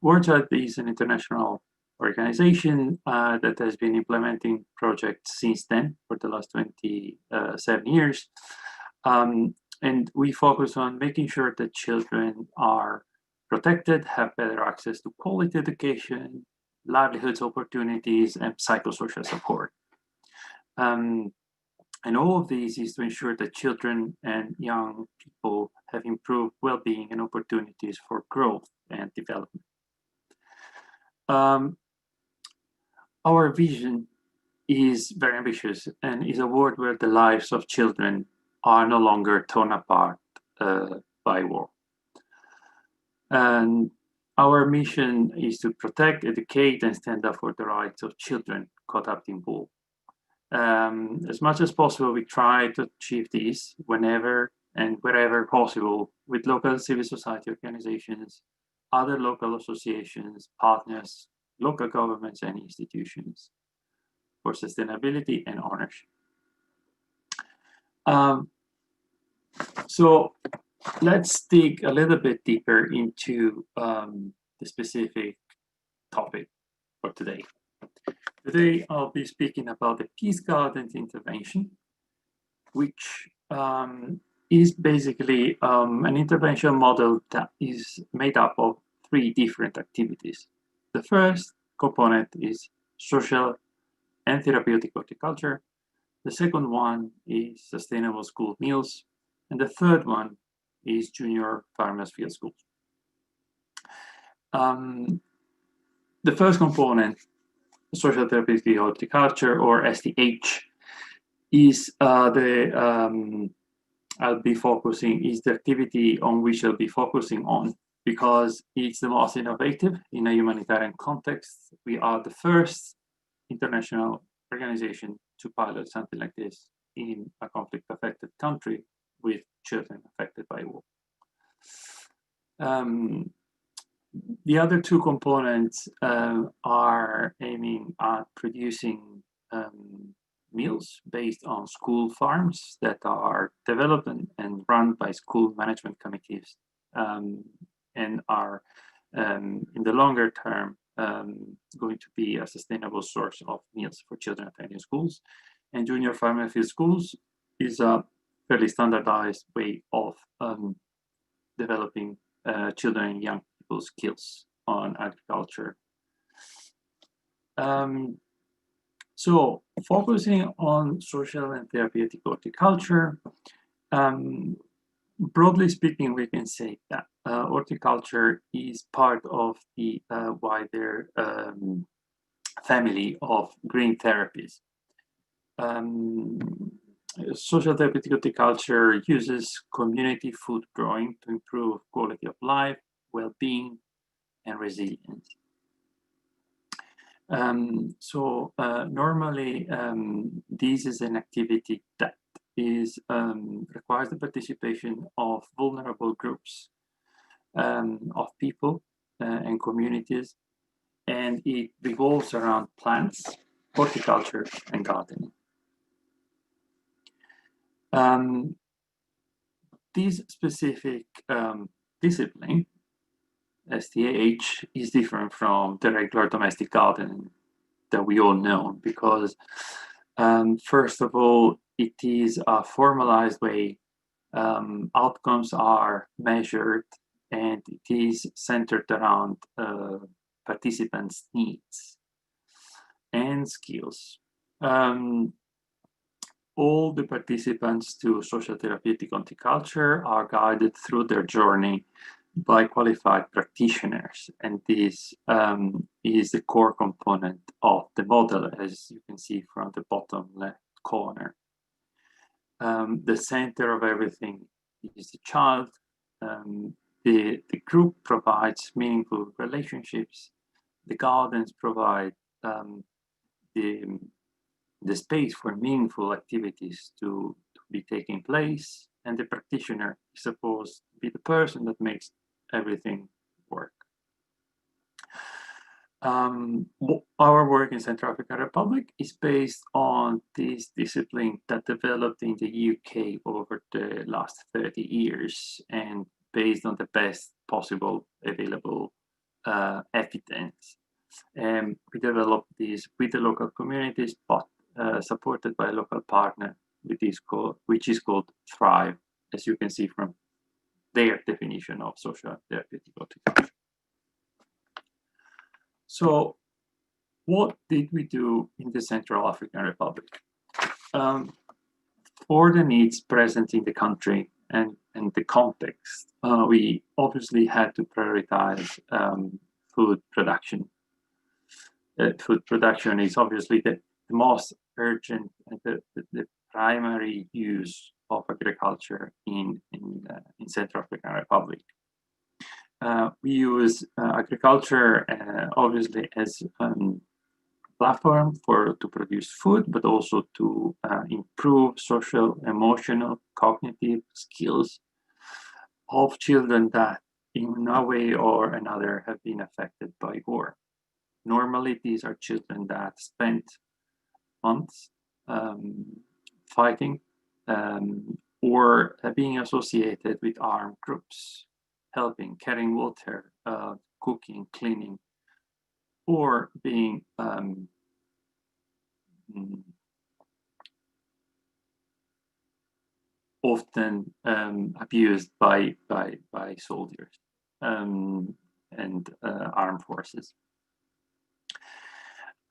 War Child is an international organization that has been implementing projects since then for the last 27 years. And we focus on making sure that children are protected, have better access to quality education, livelihoods opportunities, and psychosocial support. And all of these is to ensure that children and young people have improved well-being and opportunities for growth and development. Our vision is very ambitious and is a world where the lives of children are no longer torn apart by war. And our mission is to protect, educate, and stand up for the rights of children caught up in war. As much as possible, we try to achieve this whenever and wherever possible with local civil society organizations, other local associations, partners, local governments, and institutions for sustainability and ownership. So let's dig a little bit deeper into the specific topic for today. Today, I'll be speaking about the Peace Gardens intervention, which is basically an intervention model that is made up of 3 different activities. The first component is social and therapeutic horticulture. The second one is sustainable school meals. And the third one is junior farmers field schools. The first component, social therapeutic horticulture, or STH, is I'll be focusing, is the activity on which I'll be focusing on, because it's the most innovative in a humanitarian context. We are the first international organization to pilot something like this in a conflict-affected country with children affected by war. The other 2 components are aiming at producing meals based on school farms that are developed and run by school management committees and are in the longer term going to be a sustainable source of meals for children attending schools. And junior farmer field schools is a fairly standardized way of developing children and young people's skills on agriculture. So focusing on social and therapeutic horticulture, broadly speaking, we can say that horticulture is part of the wider family of green therapies. Social therapeutic horticulture uses community food growing to improve quality of life, well-being, and resilience. Normally, this is an activity that is requires the participation of vulnerable groups of people and communities, and it revolves around plants, horticulture, and gardening. This specific discipline, STH, is different from the regular domestic gardening that we all know, because first of all, it is a formalized way. Outcomes are measured, and it is centered around participants' needs and skills. All the participants to social therapeutic horticulture are guided through their journey by qualified practitioners, and this is the core component of the model, as you can see from the bottom left corner. The center of everything is the child. The group provides meaningful relationships. The gardens provide the space for meaningful activities to be taking place, and the practitioner is supposed to be the person that makes everything work. Our work in Central African Republic is based on this discipline that developed in the UK over the last 30 years and based on the best possible available evidence. We developed this with the local communities, but supported by a local partner, which is called Thrive, as you can see from their definition of social therapeutic horticulture. So what did we do in the Central African Republic? For the needs present in the country and the context, we obviously had to prioritize food production. Food production is obviously the most urgent and the primary use of agriculture in Central African Republic. We use agriculture obviously as platform to produce food, but also to improve social, emotional, cognitive skills of children that in one way or another have been affected by war. Normally, these are children that spent months fighting or being associated with armed groups, helping, carrying water, cooking, cleaning, or being often abused by soldiers and armed forces.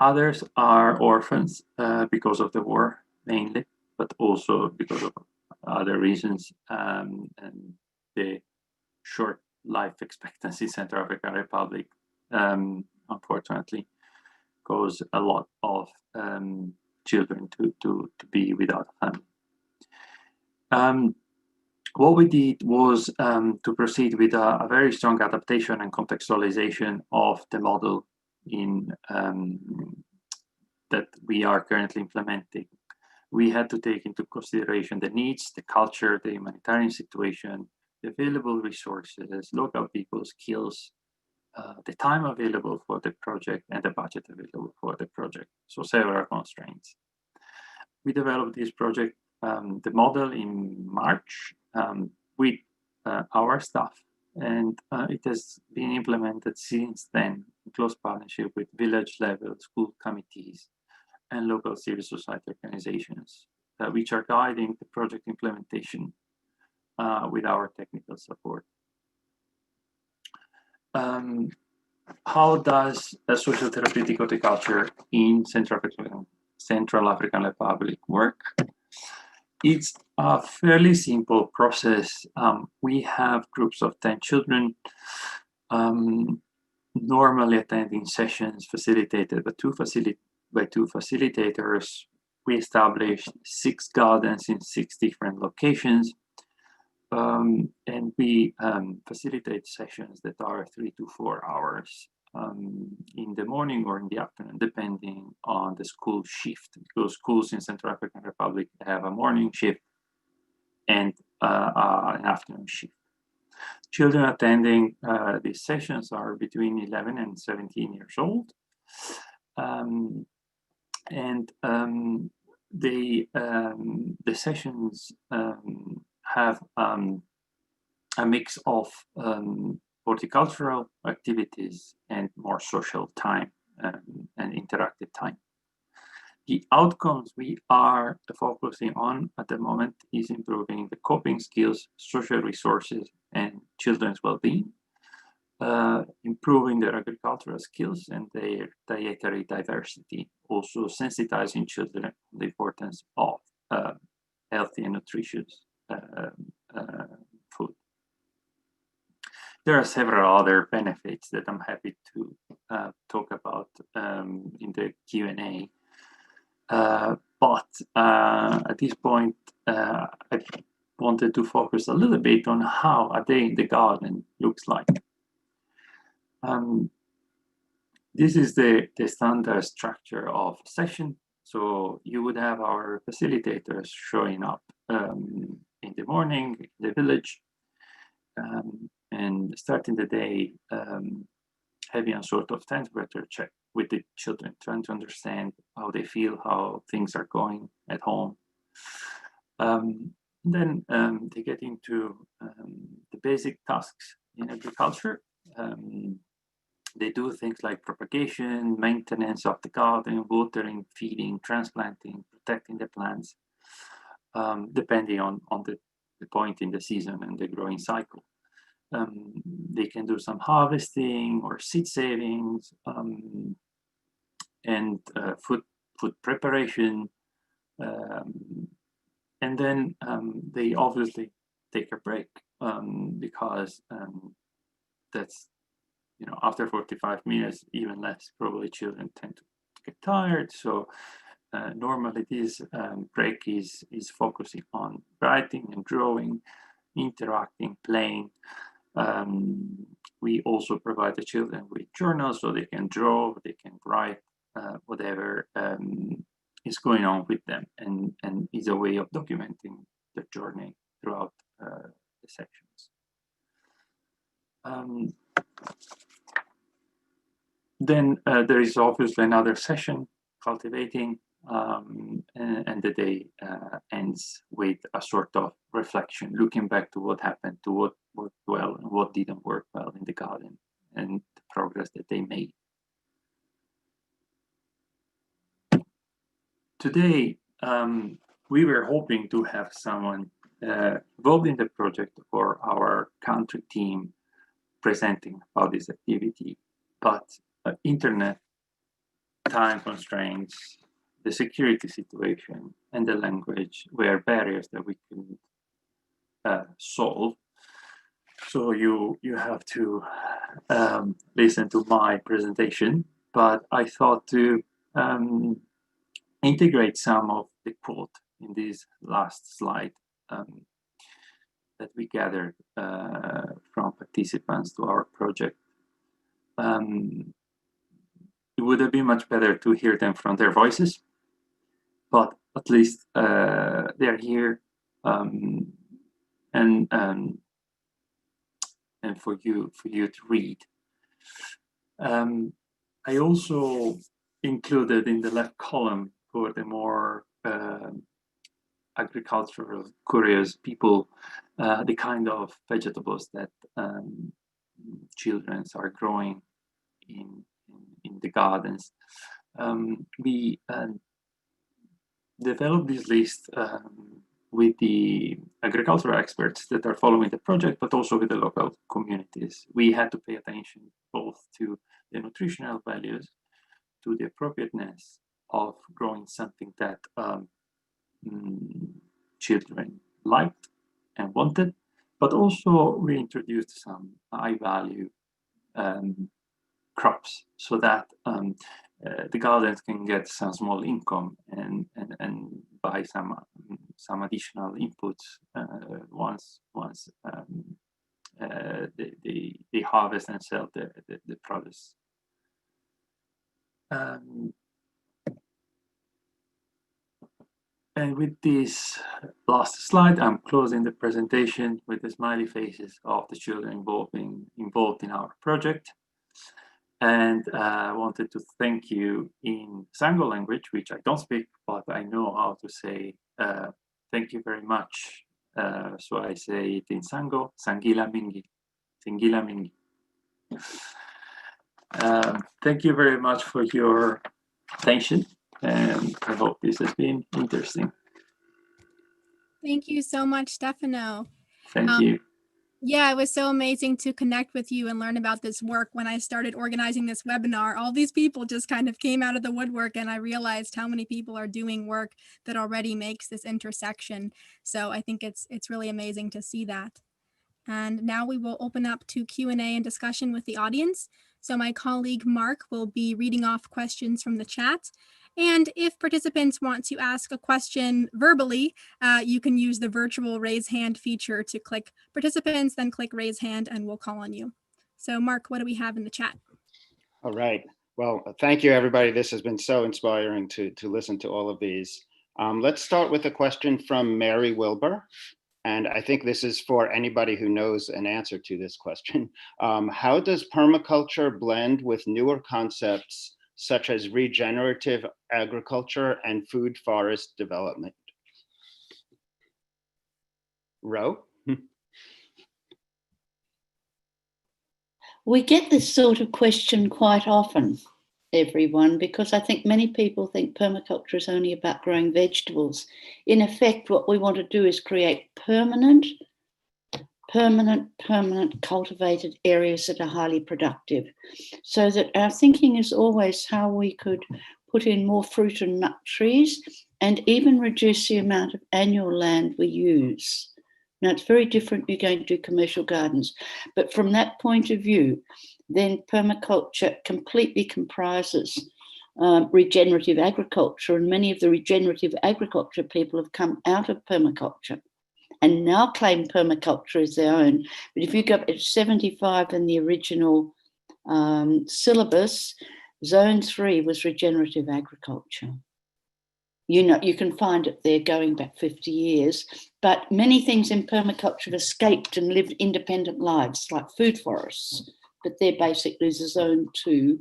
Others are orphans because of the war mainly, but also because of other reasons, and the short life expectancy in Central African Republic unfortunately cause a lot of children to be without a family. What we did was to proceed with a very strong adaptation and contextualization of the model in that we are currently implementing. We had to take into consideration the needs, the culture, the humanitarian situation, the available resources, local people skills, the time available for the project, and the budget available for the project. So several constraints. We developed this project, the model, in March with our staff, and it has been implemented since then in close partnership with village level school committees and local civil society organizations, which are guiding the project implementation with our technical support. How does a social therapeutic horticulture in Central African Republic work? It's a fairly simple process. We have groups of 10 children normally attending sessions facilitated by two facilitators. We established 6 gardens in 6 different locations. And we facilitate sessions that are 3 to 4 hours in the morning or in the afternoon, depending on the school shift, because schools in Central African Republic have a morning shift and an afternoon shift. Children attending these sessions are between 11 and 17 years old. The sessions have a mix of horticultural activities and more social time and interactive time. The outcomes we are focusing on at the moment is improving the coping skills, social resources, and children's well-being, improving their agricultural skills and their dietary diversity, also sensitizing children on the importance of healthy and nutritious food. There are several other benefits that I'm happy to talk about in the Q&A. But at this point, I wanted to focus a little bit on how a day in the garden looks like. This is the standard structure of a session. So you would have our facilitators showing up in the morning in the village and starting the day having a sort of temperature check with the children, trying to understand how they feel, how things are going at home. Then they get into the basic tasks in agriculture. They do things like propagation, maintenance of the garden, watering, feeding, transplanting, protecting the plants, depending on the point in the season and the growing cycle. They can do some harvesting or seed savings, and food preparation. And then they obviously take a break, because that's, after 45 minutes, even less, probably children tend to get tired. So normally this break is focusing on writing and drawing, interacting, playing. We also provide the children with journals so they can draw, they can write, whatever is going on with them, and is a way of documenting the journey throughout the sections. Then there is obviously another session, cultivating, and the day ends with a sort of reflection, looking back to what happened, to what worked well and what didn't work well in the garden, and the progress that they made. Today, we were hoping to have someone involved in the project or our country team presenting about this activity, but internet, time constraints, the security situation, and the language were barriers that we couldn't solve. So you have to listen to my presentation, but I thought to integrate some of the quote in this last slide that we gathered from participants to our project. It would have been much better to hear them from their voices, but at least they're here, and for you to read. I also included in the left column for the more agricultural curious people the kind of vegetables that children are growing in the gardens. We developed this list with the agricultural experts that are following the project, but also with the local communities. We had to pay attention both to the nutritional values, to the appropriateness of growing something that children liked and wanted, but also we introduced some high value crops so that the gardens can get some small income and buy some additional inputs once they harvest and sell the produce. And with this last slide, I'm closing the presentation with the smiley faces of the children involved in our project. And I wanted to thank you in Sango language, which I don't speak, but I know how to say thank you very much. So I say it in Sango, Sangila Mingi, Singila Mingi. Thank you very much for your attention, and I hope this has been interesting. Thank you so much, Stefano. Thank you. Yeah, it was so amazing to connect with you and learn about this work. When I started organizing this webinar, all these people just kind of came out of the woodwork, and I realized how many people are doing work that already makes this intersection. So I think it's really amazing to see that. And now we will open up to Q&A and discussion with the audience. So my colleague Mark will be reading off questions from the chat. And if participants want to ask a question verbally, you can use the virtual raise hand feature to click participants, then click raise hand, and we'll call on you. So Mark, what do we have in the chat? All right. Well, thank you, everybody. This has been so inspiring to listen to all of these. Let's start with a question from Mary Wilbur. And I think this is for anybody who knows an answer to this question. How does permaculture blend with newer concepts such as regenerative agriculture and food forest development? Rowe? We get this sort of question quite often, everyone, because I think many people think permaculture is only about growing vegetables. In effect, what we want to do is create permanent permanent cultivated areas that are highly productive, so that our thinking is always how we could put in more fruit and nut trees and even reduce the amount of annual land we use. Now, it's very different, you're going to do commercial gardens, but from that point of view, then permaculture completely comprises regenerative agriculture, and many of the regenerative agriculture people have come out of permaculture and now claim permaculture as their own. But if you go up to 75 in the original syllabus, Zone 3 was regenerative agriculture. You know, you can find it there going back 50 years, but many things in permaculture have escaped and lived independent lives, like food forests, but they're basically the Zone 2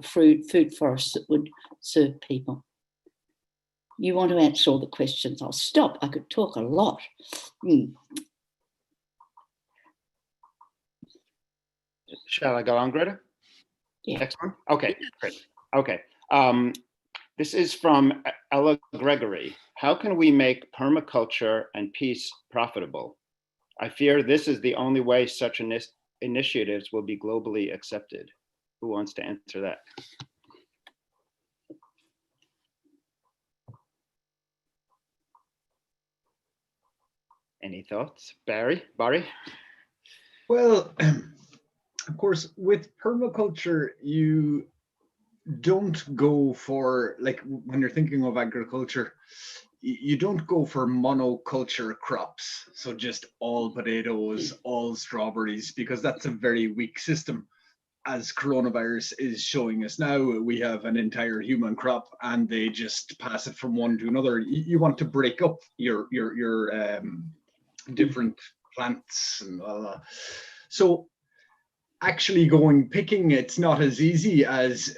food forests that would serve people. You want to answer all the questions? I'll stop. I could talk a lot. Shall I go on, Greta? Yeah. Next one? Okay, great. Okay. This is from Ella Gregory. How can we make permaculture and peace profitable? I fear this is the only way such initiatives will be globally accepted. Who wants to answer that? Any thoughts? Barry? Well, of course, with permaculture, you don't go for, like, when you're thinking of agriculture, you don't go for monoculture crops. So just all potatoes, all strawberries, because that's a very weak system. As coronavirus is showing us now, we have an entire human crop and they just pass it from one to another. You want to break up your different plants and all that. So actually picking, it's not as easy as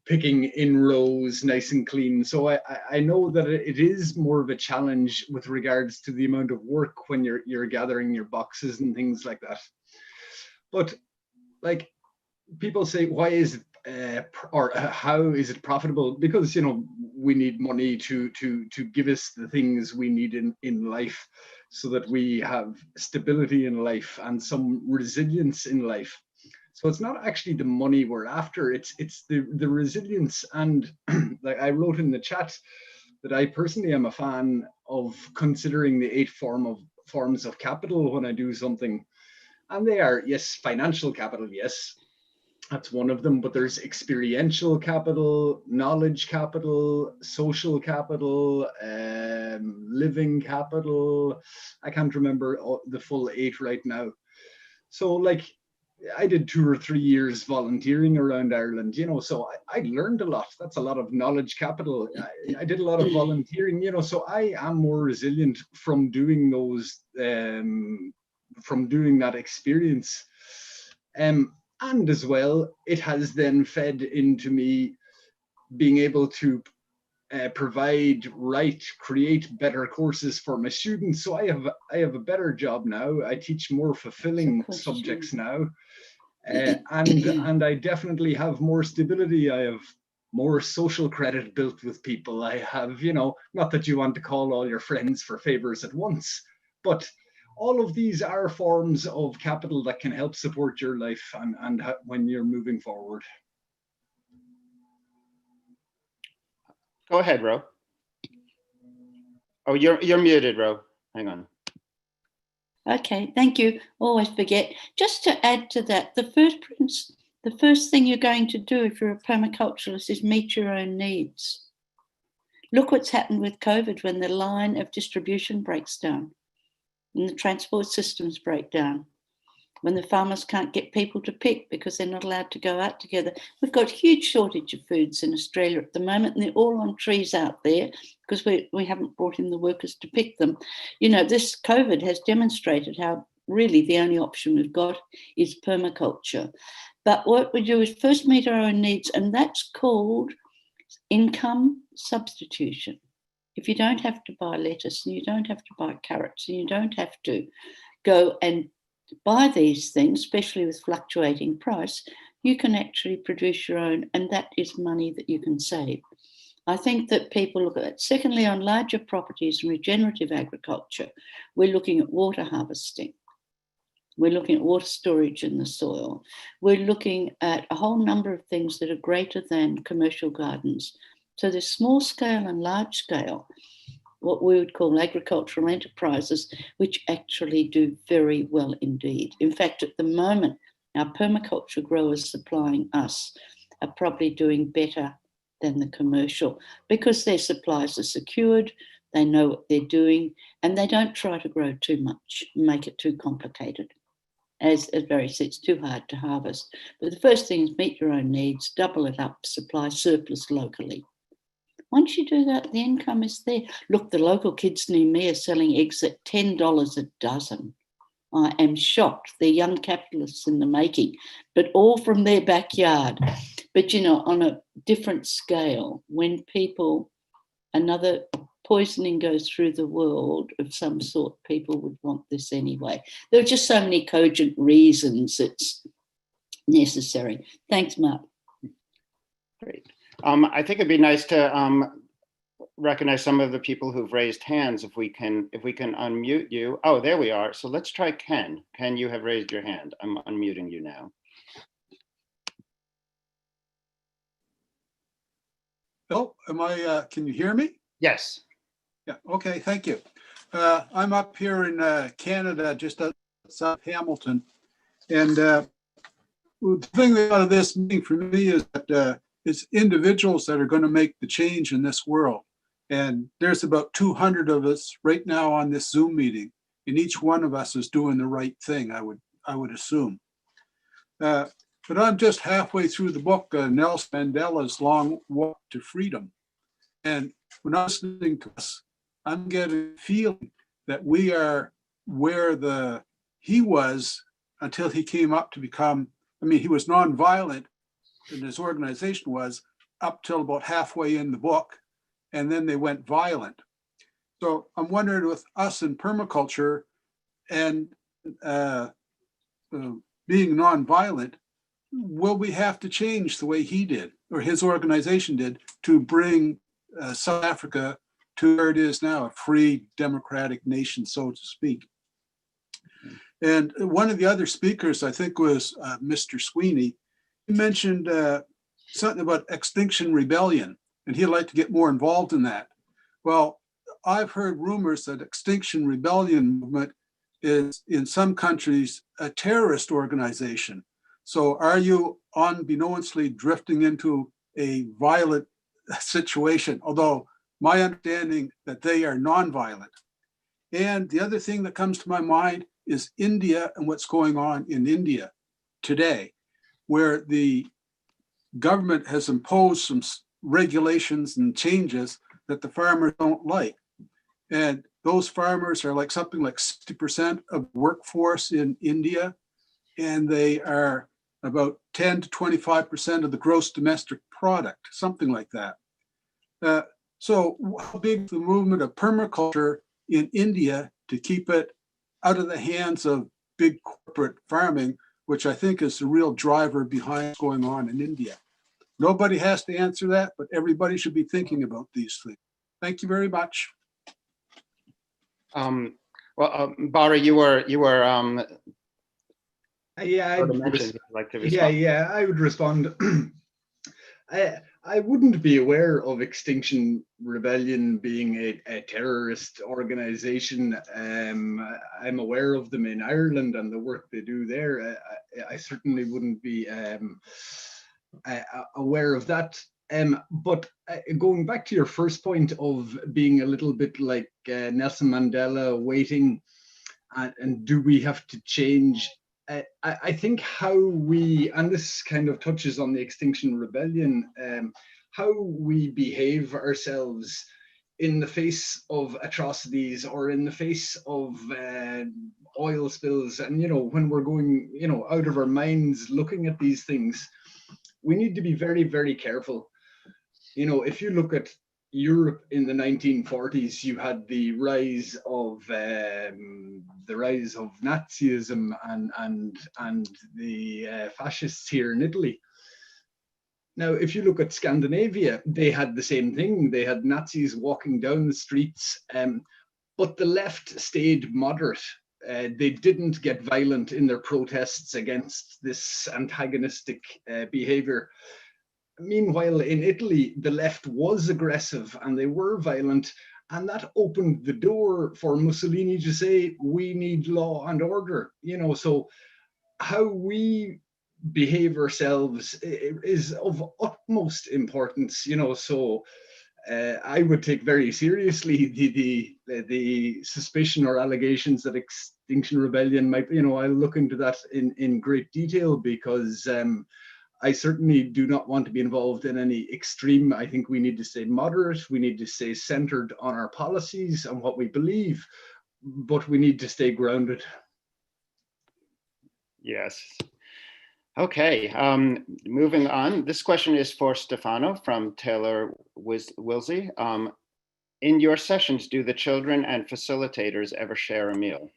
picking in rows nice and clean. So I know that it is more of a challenge with regards to the amount of work when you're gathering your boxes and things like that. But like, people say, why is it or how is it profitable? Because, you know, we need money to give us the things we need in life, so that we have stability in life and some resilience in life. So it's not actually the money we're after, it's the resilience. And like I wrote in the chat that I personally am a fan of considering the 8 forms of capital when I do something. And they are, yes, financial capital, yes, that's one of them, but there's experiential capital, knowledge capital, social capital, living capital. I can't remember the full 8 right now. So like, I did 2 or 3 years volunteering around Ireland, you know, so I learned a lot. That's a lot of knowledge capital. I did a lot of volunteering, you know, so I am more resilient from doing those, from doing that experience. And as well, it has then fed into me being able to create better courses for my students. So I have a better job now. I teach more fulfilling subjects now. And I definitely have more stability. I have more social credit built with people. I have, you know, not that you want to call all your friends for favors at once, but all of these are forms of capital that can help support your life and when you're moving forward. Go ahead, Rowe. Oh, you're muted, Rowe. Hang on. Okay, thank you. Always forget. Just to add to that, the first thing you're going to do if you're a permaculturalist is meet your own needs. Look what's happened with COVID when the line of distribution breaks down and the transport systems break down, when the farmers can't get people to pick because they're not allowed to go out together. We've got huge shortage of foods in Australia at the moment, and they're all on trees out there because we haven't brought in the workers to pick them. You know, this COVID has demonstrated how really the only option we've got is permaculture. But what we do is first meet our own needs, and that's called income substitution. If you don't have to buy lettuce and you don't have to buy carrots and you don't have to go and buy these things, especially with fluctuating price, you can actually produce your own, and that is money that you can save. I think that people look at it. Secondly, on larger properties and regenerative agriculture, we're looking at water harvesting. We're looking at water storage in the soil. We're looking at a whole number of things that are greater than commercial gardens. So there's small scale and large scale, what we would call agricultural enterprises, which actually do very well indeed. In fact, at the moment, our permaculture growers supplying us are probably doing better than the commercial because their supplies are secured, they know what they're doing, and they don't try to grow too much, make it too complicated. As Barry said, it's too hard to harvest. But the first thing is meet your own needs, double it up, supply surplus locally. Once you do that, the income is there. Look, the local kids near me are selling eggs at $10 a dozen. I am shocked. They're young capitalists in the making, but all from their backyard. But, you know, on a different scale, when people, another poisoning goes through the world of some sort, people would want this anyway. There are just so many cogent reasons it's necessary. Thanks, Mark. Great. I think it'd be nice to recognize some of the people who've raised hands. If we can unmute you. Oh, there we are. So let's try Ken. Ken, you have raised your hand. I'm unmuting you now. Oh, am I? Can you hear me? Yes. Yeah. Okay. Thank you. I'm up here in Canada, just outside Hamilton, and the thing out of this meeting for me is that it's individuals that are going to make the change in this world. And there's about 200 of us right now on this Zoom meeting, and each one of us is doing the right thing, I would assume. But I'm just halfway through the book, Nelson Mandela's Long Walk to Freedom. And when I'm listening to this, I'm getting a feeling that we are where he was until he came up to become, I mean, he was nonviolent, and his organization was up till about halfway in the book, and then they went violent. So I'm wondering with us in permaculture and being nonviolent, will we have to change the way he did or his organization did to bring South Africa to where it is now, a free democratic nation, so to speak? And one of the other speakers, I think, was Mr. Sweeney. He mentioned something about Extinction Rebellion, and he'd like to get more involved in that. Well, I've heard rumors that Extinction Rebellion movement is, in some countries, a terrorist organization. So are you unbeknownstly drifting into a violent situation? Although my understanding that they are nonviolent. And the other thing that comes to my mind is India and what's going on in India today, where the government has imposed some regulations and changes that the farmers don't like. And those farmers are like something like 60% of the workforce in India, and they are about 10 to 25% of the gross domestic product, something like that. So how big is the movement of permaculture in India to keep it out of the hands of big corporate farming, which I think is the real driver behind what's going on in India? Nobody has to answer that, but everybody should be thinking about these things. Thank you very much. Well, Barry, you were Yeah, like to respond. yeah, I would respond. I wouldn't be aware of Extinction Rebellion being a terrorist organization. I'm aware of them in Ireland and the work they do there. I certainly wouldn't be aware of that. But going back to your first point of being a little bit like Nelson Mandela, waiting, and do we have to change? I think how we, and this kind of touches on the Extinction Rebellion, how we behave ourselves in the face of atrocities or in the face of oil spills, and when we're going out of our minds looking at these things, we need to be very, very careful. If you look at Europe in the 1940s, you had the rise of Nazism and the fascists here in Italy. Now, if you look at Scandinavia, they had the same thing. They had Nazis walking down the streets, but the left stayed moderate. They didn't get violent in their protests against this antagonistic behavior. Meanwhile, in Italy, the left was aggressive and they were violent, and that opened the door for Mussolini to say, we need law and order. You know, so how we behave ourselves is of utmost importance, you know. So I would take very seriously the suspicion or allegations that Extinction Rebellion might, you know, I'll look into that in great detail, because I certainly do not want to be involved in any extreme. I think we need to stay moderate. We need to stay centered on our policies and what we believe, but we need to stay grounded. Yes. Okay, moving on. This question is for Stefano from Taylor Wilsey. In your sessions, do the children and facilitators ever share a meal?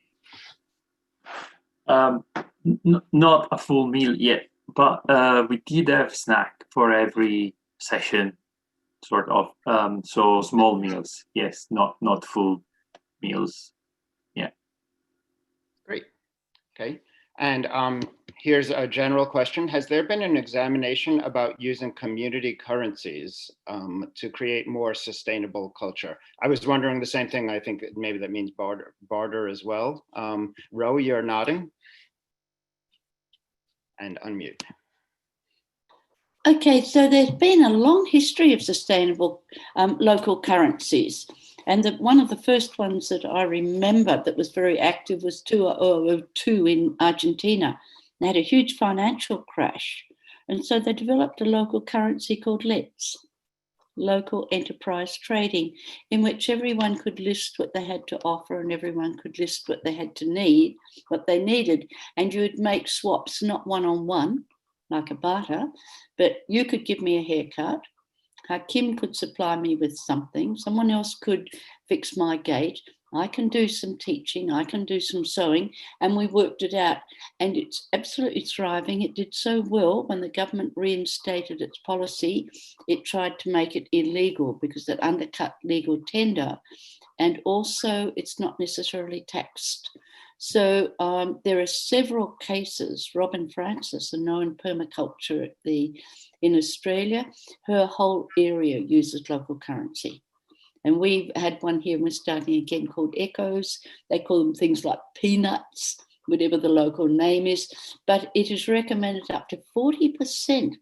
Not a full meal yet, but we did have snack for every session, sort of. So small meals, yes, not full meals. Yeah. Great. Okay. And here's a general question. Has there been an examination about using community currencies to create more sustainable culture? I was wondering the same thing. I think maybe that means barter as well. Rowe, you're nodding. And unmute. Okay, so there's been a long history of sustainable local currencies. And one of the first ones that I remember that was very active was two in Argentina. They had a huge financial crash. And so they developed a local currency called LETS, Local Enterprise Trading, in which everyone could list what they had to offer and everyone could list what they had to need, what they needed. And you would make swaps, not one-on-one, like a barter, but you could give me a haircut. Hakim could supply me with something. Someone else could fix my gate. I can do some teaching. I can do some sewing. And we worked it out. And it's absolutely thriving. It did so well when the government reinstated its policy. It tried to make it illegal because it undercut legal tender. And also, it's not necessarily taxed. So there are several cases. Robin Francis, a known permaculture in Australia, her whole area uses local currency. And we've had one here, and we're starting again, called Echoes. They call them things like peanuts, whatever the local name is. But it is recommended up to 40%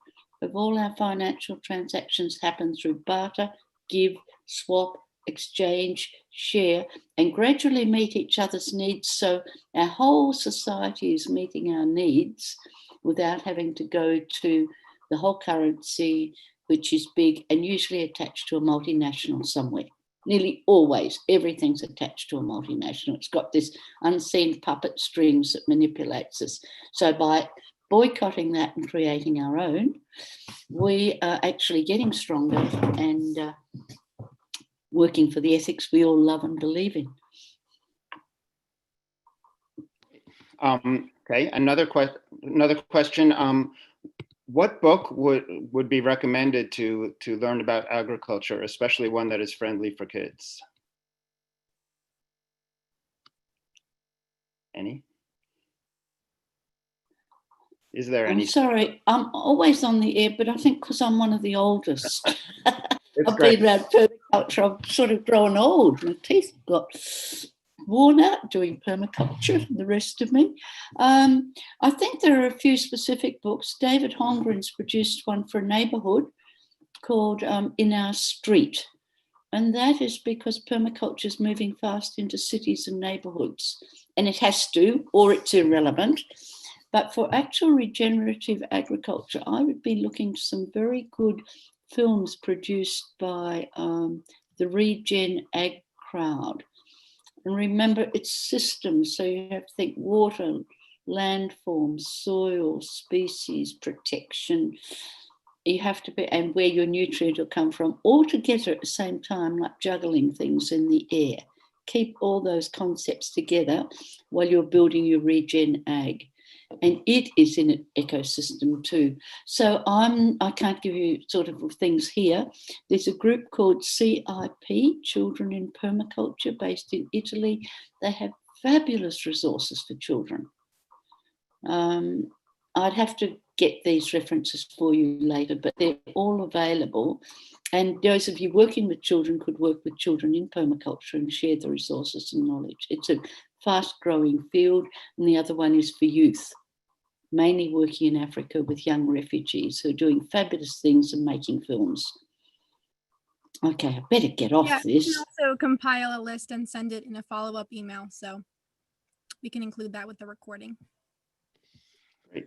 of all our financial transactions happen through barter, give, swap, exchange, share, and gradually meet each other's needs. So our whole society is meeting our needs without having to go to the whole currency, which is big and usually attached to a multinational somewhere. Nearly always, everything's attached to a multinational. It's got this unseen puppet strings that manipulates us. So by boycotting that and creating our own, we are actually getting stronger and working for the ethics we all love and believe in. Okay, another question. What book would be recommended to learn about agriculture, especially one that is friendly for kids? Any? Is there any? I'm sorry, I'm always on the air, but I think because I'm one of the oldest. I've great. been around permaculture, I've sort of grown old. My teeth got worn out doing permaculture, the rest of me. I think there are a few specific books. David Holmgren's produced one for a neighbourhood called In Our Street. And that is because permaculture is moving fast into cities and neighbourhoods. And it has to, or it's irrelevant. But for actual regenerative agriculture, I would be looking to some very good films produced by the Regen Ag crowd. And remember, it's systems. So you have to think water, landforms, soil, species, protection. You have to be, and where your nutrient will come from, all together at the same time, like juggling things in the air. Keep all those concepts together while you're building your regen ag. and it is in an ecosystem too. So I can't give you sort of things here. There's a group called CIP, Children in Permaculture, based in Italy. They have fabulous resources for children. I'd have to get these references for you later, but they're all available. And those of you working with children could work with children in permaculture and share the resources and knowledge. It's a fast-growing field, and the other one is for youth, mainly working in Africa with young refugees who are doing fabulous things and making films. Okay, I better get off Yeah, this. you can also compile a list and send it in a follow-up email, so we can include that with the recording. Great.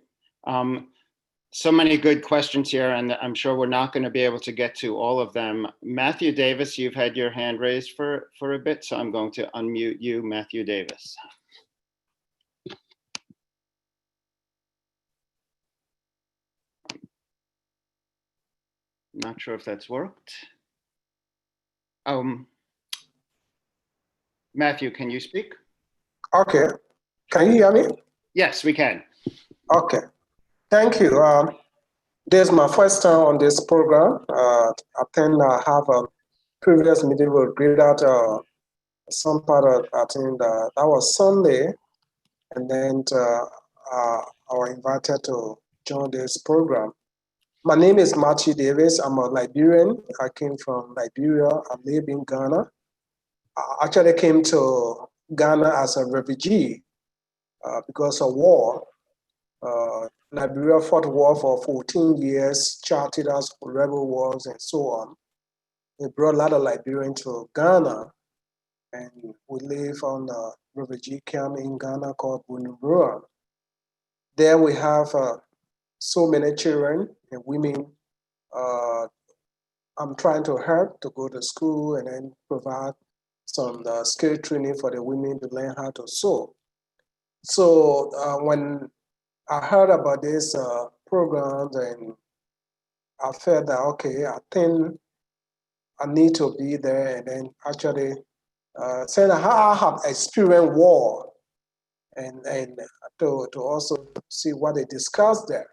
So many good questions here, and I'm sure we're not going to be able to get to all of them. Matthew Davis, you've had your hand raised for a bit, so I'm going to unmute you, Matthew Davis. Not sure if that's worked. Matthew, can you speak? Okay. Can you hear me? Yes, we can. Okay. Thank you. This is my first time on this program. I think I have a previous meeting with Greta, some part of, I think that was Sunday. And then I was invited to join this program. My name is Matthew Davis. I'm a Liberian. I came from Liberia. I live in Ghana. I actually came to Ghana as a refugee because of war. Liberia fought war for 14 years, charted as rebel wars and so on. They brought a lot of Liberians to Ghana, and we live on a refugee camp in Ghana called Morrow. There we have so many children and women. I'm trying to help to go to school and then provide some skill training for the women to learn how to sew. So when I heard about this program, and I felt that, okay, I think I need to be there. And then actually saying how I have experienced war and to also see what they discussed there.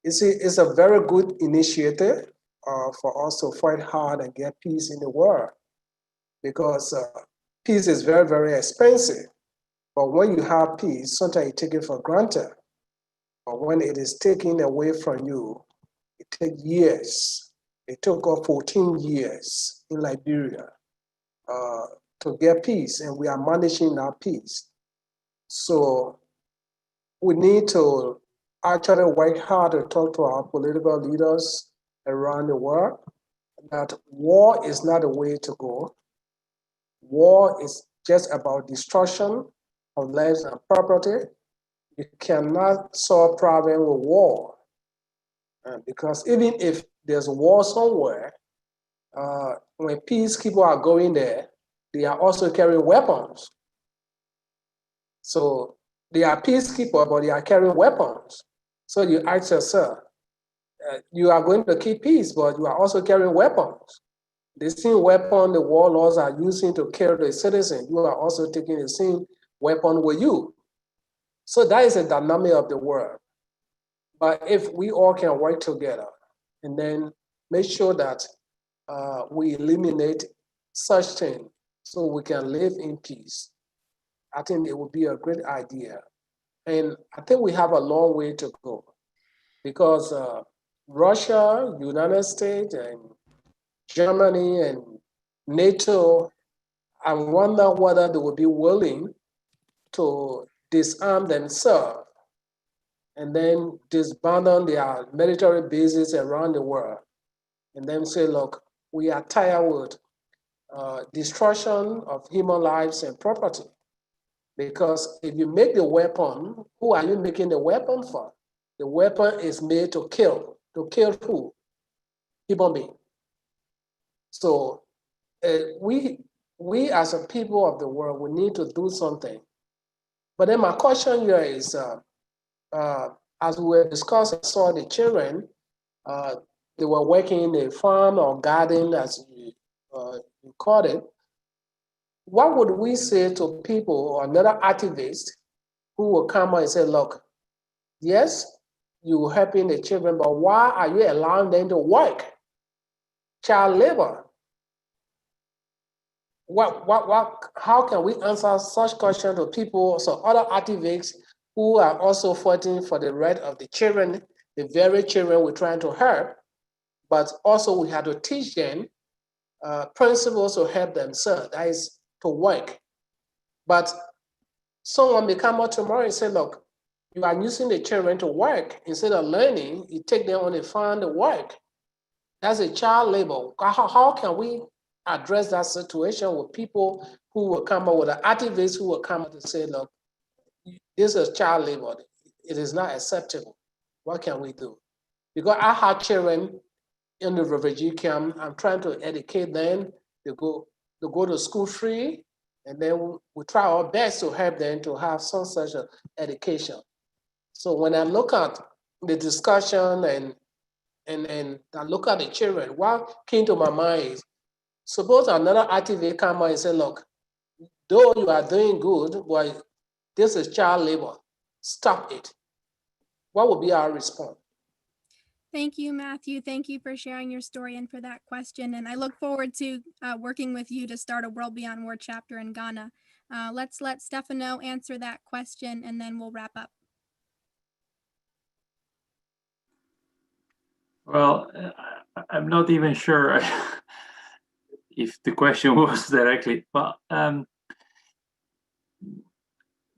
You see, it's a very good initiative for us to fight hard and get peace in the world, because peace is very, very expensive. But when you have peace, sometimes you take it for granted. But when it is taken away from you, it takes years. It took us 14 years in Liberia to get peace, and we are managing our peace. So we need to actually work hard to talk to our political leaders around the world that war is not the way to go. War is just about destruction of lives and property. You cannot solve problem with war. Because even if there's war somewhere, when peacekeepers are going there, they are also carrying weapons. So they are peacekeepers, but they are carrying weapons. So you ask yourself, you are going to keep peace, but you are also carrying weapons. The same weapon the warlords are using to kill the citizens, you are also taking the same weapon with you. So that is the dynamic of the world. But if we all can work together and then make sure that we eliminate such things so we can live in peace, I think it would be a great idea. And I think we have a long way to go, because Russia, United States, and Germany, and NATO, I wonder whether they will be willing to disarm themselves and then disband their military bases around the world, and then say, look, we are tired with destruction of human lives and property. Because if you make the weapon, who are you making the weapon for? The weapon is made to kill. To kill who? Human beings. So we as a people of the world, we need to do something. But then my question here is, as we were discussing, I saw the children, they were working in a farm or garden, as you call it. What would we say to people or another activist who will come and say, look, Yes, you're helping the children, but why are you allowing them to work? Child labor. How can we answer such questions to people, so other activists who are also fighting for the right of the children, the very children we're trying to help, but also we have to teach them principles to help themselves, that is to work. But someone may come out tomorrow and say, look, you are using the children to work. Instead of learning, you take them on the farm to work. That's a child labor. How can we address that situation with people who will come up with the activists who will come up and say, look, this is child labor. It is not acceptable. What can we do? Because I have children in the refugee camp. I'm trying to educate them to go to school free, and then we try our best to help them to have some such education. So when I look at the discussion and I look at the children, what came to my mind is, suppose another activist come out and say, look, though you are doing good, but this is child labor, stop it. What would be our response? Thank you, Matthew. Thank you for sharing your story and for that question. And I look forward to working with you to start a World Beyond War chapter in Ghana. Let's let Stefano answer that question and then we'll wrap up. Well, I'm not even sure if the question was directly, but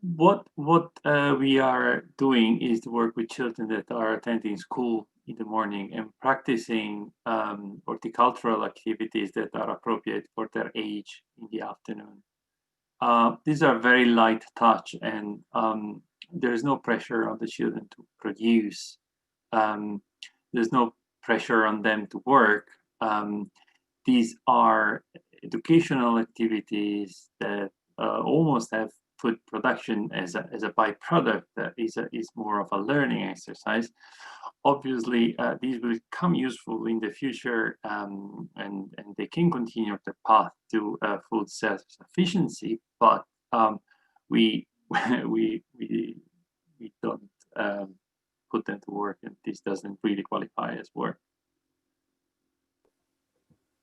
what we are doing is to work with children that are attending school in the morning and practicing horticultural activities that are appropriate for their age in the afternoon. These are very light touch, and there is no pressure on the children to produce. There's no pressure on them to work. These are educational activities that almost have food production as a byproduct, that is more of a learning exercise. Obviously, these will become useful in the future, and they can continue the path to food self-sufficiency. But we don't put them to work, and this doesn't really qualify as work.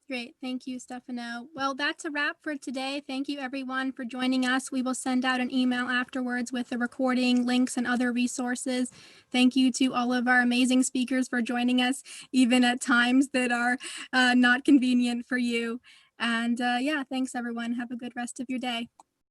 Great. Thank you, Stefano. Well, that's a wrap for today. Thank you, everyone, for joining us. We will send out an email afterwards with the recording, links, and other resources. Thank you to all of our amazing speakers for joining us, even at times that are not convenient for you. And yeah, thanks, everyone. Have a good rest of your day.